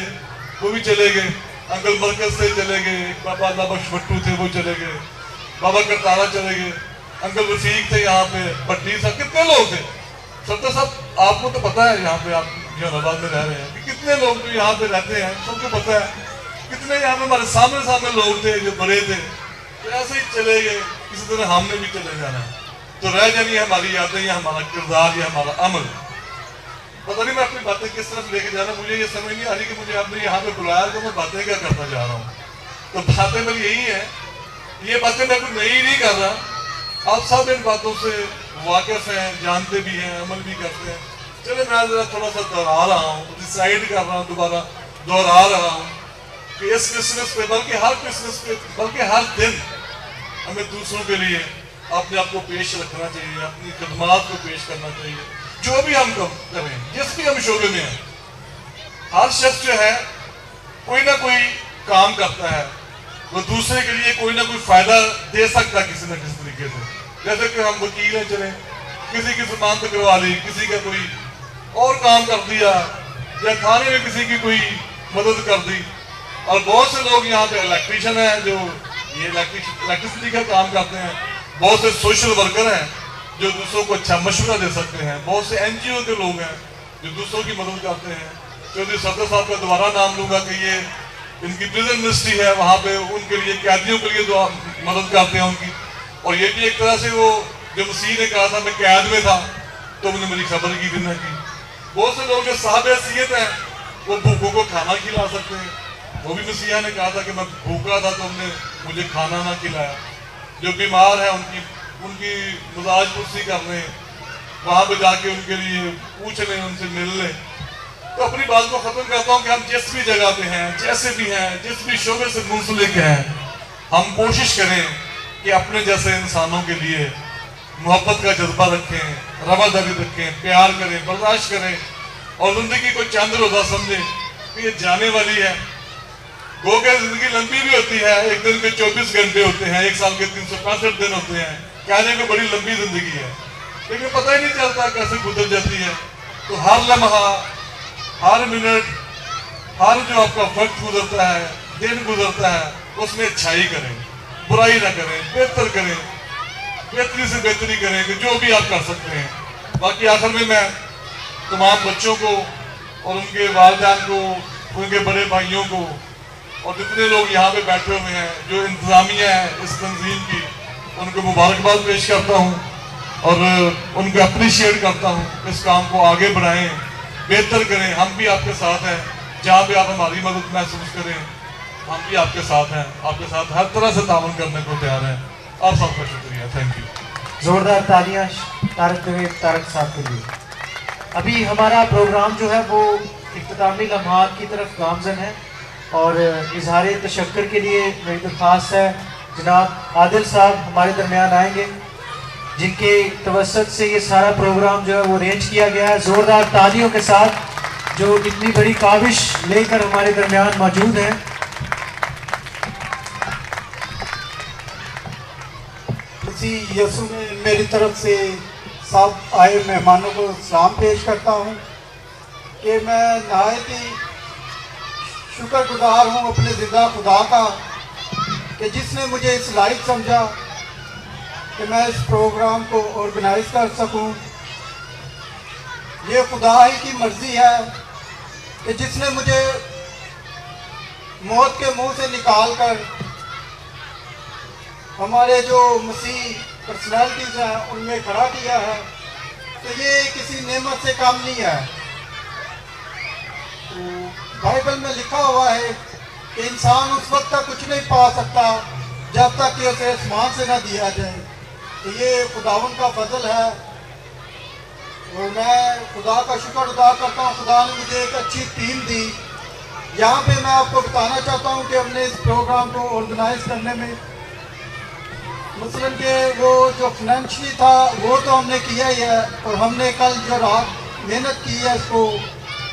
वो भी चले गए। अंकल मरकज से चले गए। बाबा बख्श भट्टू थे, वो चले गए। बाबा करतारा चले गए। अंकल रफीक थे यहाँ पे, भट्टी साहब, कितने लोग थे। सबका सब आपको तो पता है, यहाँ पे आप जौनाबाद में रह रहे हैं कि कितने लोग जो यहाँ पे रहते हैं, सबको पता है कितने यहाँ पे हमारे सामने लोग थे जो बड़े थे। तो ऐसे ही चले गए, किसी तरह हमने भी चले जाना है। तो रह जानी है हमारी यादें या हमारा किरदार या हमारा अमल। पता नहीं मैं अपनी बातें किस तरफ लेके जा रहा हूँ, मुझे ये समझ नहीं आ रही कि मुझे आपने यहाँ पे बुलाया तो मैं बातें क्या करना चाह रहा हूँ। तो बातें मेरी यही है, ये बातें मैं कुछ नई नहीं कर रहा, आप सब इन बातों से वाकिफ हैं, जानते भी हैं, अमल भी करते हैं। चले मैं जरा थोड़ा सा दोहरा रहा हूँ, डिसाइड कर रहा हूँ, दोबारा दोहरा रहा हूँ कि इस क्रिसमस पे, बल्कि हर क्रिसमस पे, बल्कि हर दिन हमें दूसरों के लिए अपने आप को पेश रखना चाहिए, अपनी खदमात को पेश करना चाहिए। जो भी हम करें, जिस भी हम शोबे में हैं, हर शख्स जो है कोई ना कोई काम करता है, वो दूसरे के लिए कोई ना कोई फायदा दे सकता है किसी न किसी तरीके से। जैसे कि हम वकील हैं, चले किसी की जमानत करवा ली, किसी का कोई और काम कर दिया, या खाने में किसी की कोई मदद कर दी। और बहुत से लोग यहाँ पे इलेक्ट्रीशियन हैं जो ये इलेक्ट्रिसिटी का काम करते हैं। बहुत से सोशल वर्कर हैं जो दूसरों को अच्छा मशवरा दे सकते हैं। बहुत से NGO के लोग हैं जो दूसरों की मदद करते हैं। चौधरी सफदर साहब का दोबारा नाम लूंगा कि ये इनकी प्रिजन मिनिस्ट्री है, वहाँ पे उनके लिए, कैदियों के लिए मदद करते हैं उनकी। और ये भी एक तरह से वो जो मसीह ने कहा था मैं कैद में था तो उन्होंने मेरी खबर की भी नहीं की। बहुत से लोग जो साहब हैसियत हैं वो भूखों को खाना खिला सकते हैं। वो भी मसीहा ने कहा था कि मैं भूखा था तो उन्होंने मुझे खाना ना खिलाया। जो बीमार है उनकी मजाज पुरसी करने, वहाँ पे जाके उनके लिए पूछ लें, उनसे मिल लें। तो अपनी बात को खत्म करता हूँ कि हम जिस भी जगह पे हैं, जैसे भी हैं, जिस भी शोबे से मुंसलिक हैं, हम कोशिश करें कि अपने जैसे इंसानों के लिए मोहब्बत का जज्बा रखें, रवादारी रखें, प्यार करें, बर्दाश्त करें और जिंदगी को चंद रोजा समझें कि ये जाने वाली है। गो के जिंदगी लंबी भी होती है, एक दिन के 24 घंटे होते हैं, एक साल के 365 दिन होते हैं, कहने को बड़ी लंबी जिंदगी है, लेकिन पता ही नहीं चलता कैसे गुजर जाती है। तो हर लम्हा, हर मिनट, हर जो आपका वक्त गुजरता है, दिन गुजरता है, उसमें अच्छाई करें, बुराई ना करें, बेहतर करें, बेहतरी से बेहतरी करें कि जो भी आप कर सकते हैं। बाकी आखिर में मैं तमाम बच्चों को और उनके वालिदैन को, उनके बड़े भाइयों को और जितने लोग यहाँ पे बैठे हुए हैं, जो इंतजामिया है इस तंजीम की, उनको मुबारकबाद पेश करता हूँ और उनको अप्रिशिएट करता हूँ। इस काम को आगे बढ़ाएं, बेहतर करें। हम भी आपके साथ हैं, जहाँ भी आप हमारी मदद महसूस करें हम भी आपके साथ हैं, आपके साथ हर तरह से ताउन करने को तैयार हैं। आप सबका शुक्रिया, थैंक यू। जोरदार तालियां तारक साहब के लिए। अभी हमारा प्रोग्राम जो है वो इख्तितामी लम्हात की तरफ गामजन है और इजहार तशक्कर के लिए मेरी दरख्वास्त है जनाब आदिल साहब हमारे दरमियान आएंगे, जिनके तवसत से ये सारा प्रोग्राम जो है वो अरेंज किया गया है। ज़ोरदार तालियों के साथ जो इतनी बड़ी काविश लेकर हमारे दरमियान मौजूद हैं। मसीह यसु में मेरी तरफ से सब आए मेहमानों को सलाम पेश करता हूँ कि मैं नहायत ही शुक्रगुजार हूँ अपने ज़िंदा खुदा का कि जिसने मुझे इस लायक समझा कि मैं इस प्रोग्राम को ऑर्गेनाइज कर सकूं। ये खुदा ही की मर्ज़ी है कि जिसने मुझे मौत के मुंह से निकाल कर हमारे जो मसीह पर्सनैलिटीज़ हैं उनमें खड़ा किया है, तो ये किसी नेमत से कम नहीं है। तो बाइबल में लिखा हुआ है कि इंसान उस वक्त तक कुछ नहीं पा सकता जब तक कि उसे आसमान से ना दिया जाए। तो ये खुदावन का फजल है और मैं खुदा का शुक्र अदा करता हूँ। खुदा ने मुझे एक अच्छी टीम दी। यहाँ पे मैं आपको बताना चाहता हूँ कि हमने इस प्रोग्राम को ऑर्गेनाइज करने में मसलन के वो जो फाइनेंशियली था वो तो हमने किया ही है, और हमने कल जो रात मेहनत की है इसको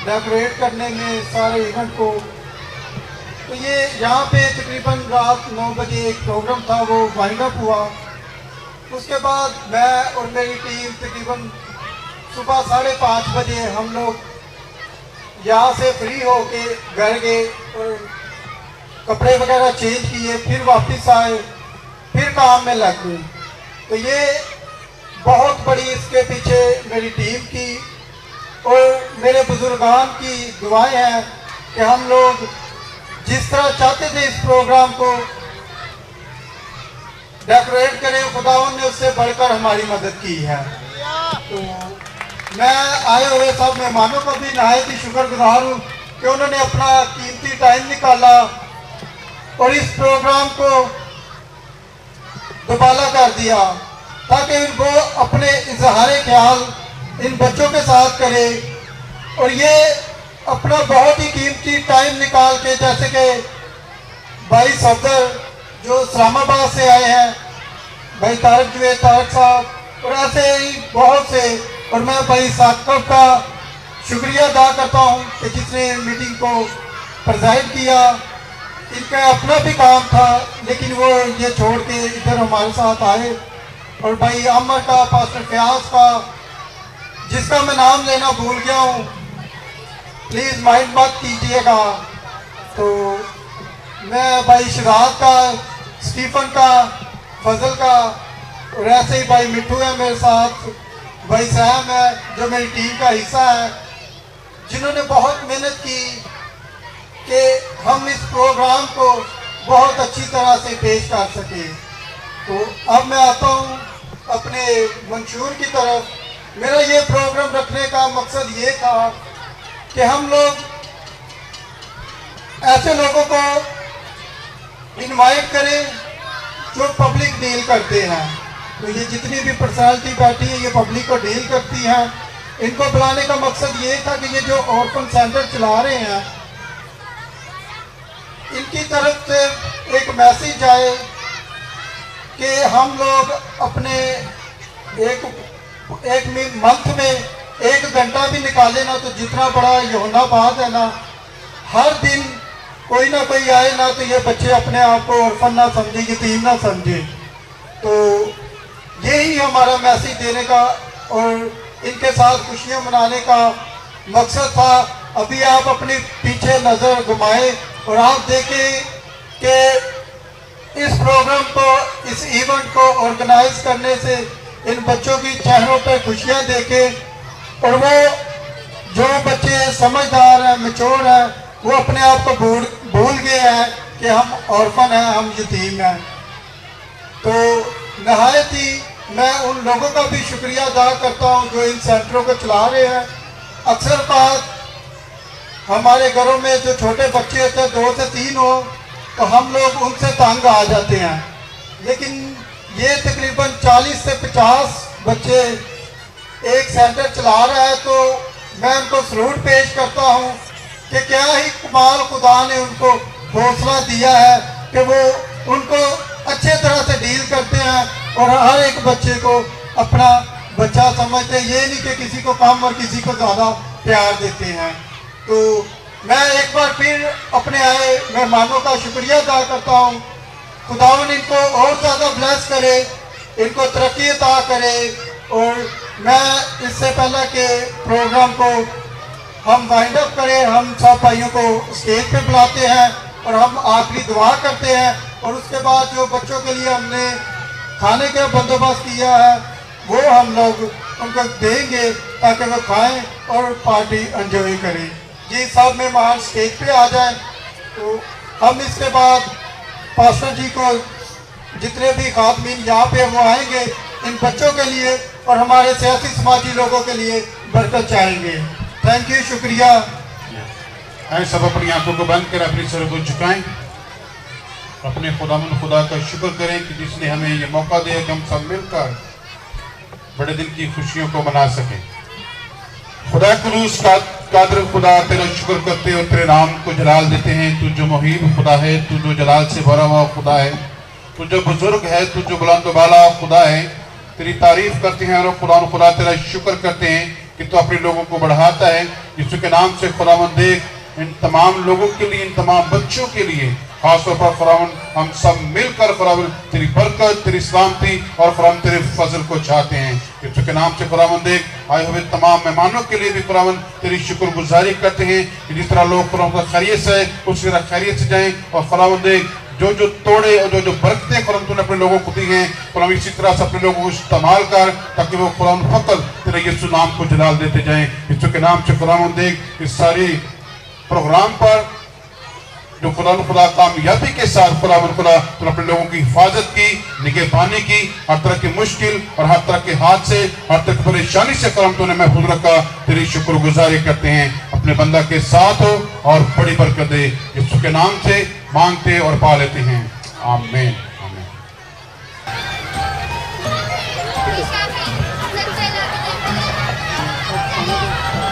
डेकोरेट करने में सारे इवेंट को। तो ये यहाँ पे तकरीबन रात 9 बजे एक प्रोग्राम था वो वाइंड अप हुआ। उसके बाद मैं और मेरी टीम तकरीबन सुबह 5:30 बजे हम लोग यहाँ से फ्री होके घर गए और कपड़े वगैरह चेंज किए, फिर वापस आए, फिर काम में लग गए। तो ये बहुत बड़ी इसके पीछे मेरी टीम की और मेरे बुजुर्गान की दुआएं हैं कि हम लोग जिस तरह चाहते थे इस प्रोग्राम को डेकोरेट करें, खुदावन ने उससे बढ़कर हमारी मदद की है। तो मैं आए हुए सब मेहमानों का भी नहायत ही शुक्रगुजार हूँ कि उन्होंने अपना कीमती टाइम निकाला और इस प्रोग्राम को दुबाला कर दिया ताकि वो अपने इजहार ख्याल इन बच्चों के साथ करे। और ये अपना बहुत ही कीमती टाइम निकाल के, जैसे कि भाई सफदर जो इस्लामाबाद से आए हैं, भाई तारक साहब और ऐसे ही बहुत से, और मैं भाई साकब का शुक्रिया अदा करता हूँ कि जिसने मीटिंग को प्रेजाइड किया। इनका अपना भी काम था लेकिन वो ये छोड़ के इधर हमारे साथ आए। और भाई अमर का, पास्टर फयाज का, जिसका मैं नाम लेना भूल गया हूँ, प्लीज़ माइंड मत कीजिएगा। तो मैं भाई शिराज का, स्टीफन का, फजल का, और ऐसे ही भाई मिट्टू है मेरे साथ, भाई सैम है जो मेरी टीम का हिस्सा है, जिन्होंने बहुत मेहनत की कि हम इस प्रोग्राम को बहुत अच्छी तरह से पेश कर सके। तो अब मैं आता हूँ अपने मंशूर की तरफ। मेरा ये प्रोग्राम रखने का मकसद ये था कि हम लोग ऐसे लोगों को इनवाइट करें जो पब्लिक डील करते हैं। तो ये जितनी भी पर्सनालिटी बैठी है ये पब्लिक को डील करती हैं। इनको बुलाने का मकसद ये था कि ये जो ऑर्फन सेंटर चला रहे हैं इनकी तरफ से एक मैसेज आए कि हम लोग अपने एक मंथ में 1 घंटा भी निकाले ना, तो जितना बड़ा यमुनाबाद है ना, हर दिन कोई ना कोई आए ना, तो ये बच्चे अपने आप को ऑर्फन ना समझे, यतीम ना समझे। तो यही हमारा मैसेज देने का और इनके साथ खुशियां मनाने का मकसद था। अभी आप अपने पीछे नज़र घुमाएं और आप देखें कि इस प्रोग्राम को, इस इवेंट को ऑर्गेनाइज करने से इन बच्चों की चेहरों पर खुशियां देखें और वो जो बच्चे समझदार हैं, मैच्योर हैं, वो अपने आप को भूल गए हैं कि हम ऑर्फन हैं, हम यतीम हैं। तो नहायत ही मैं उन लोगों का भी शुक्रिया अदा करता हूं जो इन सेंटरों को चला रहे हैं। अक्सर बात हमारे घरों में जो छोटे बच्चे होते हैं 2 से 3 हो, तो हम लोग उनसे तंग आ जाते हैं, लेकिन ये तकरीबन 40 से 50 बच्चे एक सेंटर चला रहा है, तो मैं उनको सलूट पेश करता हूं कि क्या ही कमाल खुदा ने उनको हौसला दिया है कि वो उनको अच्छे तरह से डील करते हैं और हर एक बच्चे को अपना बच्चा समझते हैं। ये नहीं कि किसी को कम और किसी को ज़्यादा प्यार देते हैं। तो मैं एक बार फिर अपने आए मेहमानों का शुक्रिया अदा करता हूँ। खुदावन इनको और ज़्यादा ब्लेस करे, इनको तरक्की अता करे। और मैं इससे पहले के प्रोग्राम को हम वाइंड अप करें, हम सब भाइयों को स्टेज पे बुलाते हैं और हम आखिरी दुआ करते हैं और उसके बाद जो बच्चों के लिए हमने खाने का बंदोबस्त किया है वो हम लोग उनको देंगे ताकि वो खाएं और पार्टी एंजॉय करें। जी सब मेहमान स्टेज पे आ जाएं। तो हम इसके बाद पास्टर जी को जितने भी खातमीन यहाँ पे वो आएंगे इन बच्चों के लिए और हमारे सियासी समाजी लोगों के लिए बरकत चाहेंगे। थैंक यू, शुक्रिया। आए सब अपनी आंखों को बंद कर अपने सर को झुकाएं, अपने खुदा का शुक्र करें कि जिसने हमें ये मौका दिया कि हम सब मिलकर बड़े दिन की खुशियों को मना सकें। खुदा कुरूस कादर खुदा तेरा शुक्र करते और तेरे नाम को जलाल देते हैं। तू जो मुहीब खुदा है, तू जो जलाल से भरा हुआ खुदा है, तू जो बुजुर्ग है, तू जो बुलंद वाला खुदा है, तेरी तारीफ करते हैं और खुदा तेरा शुक्र करते हैं कि तू अपने लोगों को बढ़ाता है। यीशु के नाम से खुदावंद देख इन तमाम लोगों के लिए, इन तमाम बच्चों के लिए खासतौर पर खुदावंद हम सब मिलकर खुदावंद तेरी बरकत, तेरी सलामती और खुदावंद तेरे फजल को चाहते हैं। यीशु के नाम से खुदावंद देख आए हुए तमाम मेहमानों के लिए भी खुदावंद तेरी शुक्रगुजारी करते हैं कि जिस तरह लोग खुदावंद खैरियत से उसी तरह खैरियत से जाएं और खुदावंद देख जो जो तोड़े और जो जो बरकतें खुदावंद तूने अपने लोगों को दी हैं खुदावंद इसी तरह से अपने लोगों को इस्तेमाल कर ताकि वो खुदावंद फकत तेरे यीशु नाम को जलाल देते जाएं। यीशु के नाम से खुदावंद देख इस सारी प्रोग्राम पर जो खुदा कामयाबी के साथ खुदा तूने अपने लोगों की हिफाजत की, निगहबानी की, हर तरह की मुश्किल और हर तरह के हादसे, हर तरह की परेशानी से खुदा तूने महफूज रखा। तेरी शुक्रगुजारी करते हैं। अपने बंदा के साथ हो और बड़ी बरकत दे। यीशु के नाम से मांगते और पा लेते हैं, आमीन।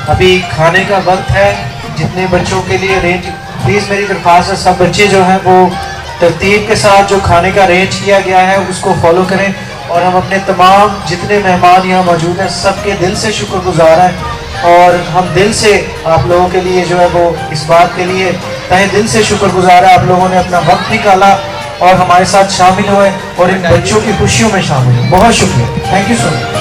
अभी खाने का वक्त है। जितने बच्चों के लिए रेंज, प्लीज़ मेरी दरख्वास्त है सब बच्चे जो हैं वो तरतीब के साथ जो खाने का अरेंज किया गया है उसको फॉलो करें। और हम अपने तमाम जितने मेहमान यहाँ मौजूद हैं सबके दिल से शुक्रगुजार हैं और हम दिल से आप लोगों के लिए जो है वो इस बात के लिए तहे दिल से शुक्रगुजार है। आप लोगों ने अपना वक्त निकाला और हमारे साथ शामिल हुए और इन बच्चों की खुशियों में शामिल हुए। बहुत शुक्रिया, थैंक यू सो मच।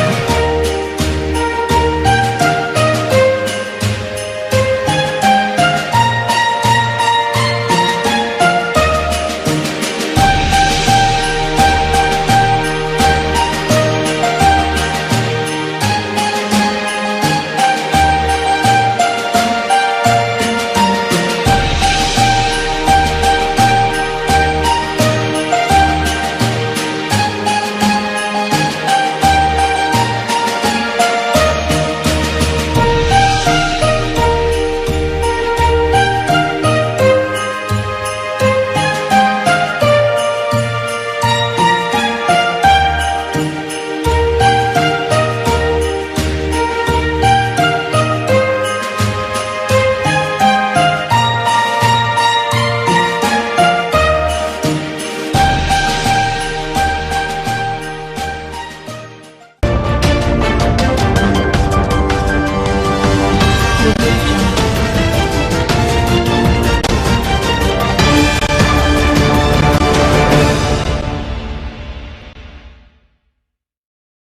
दिल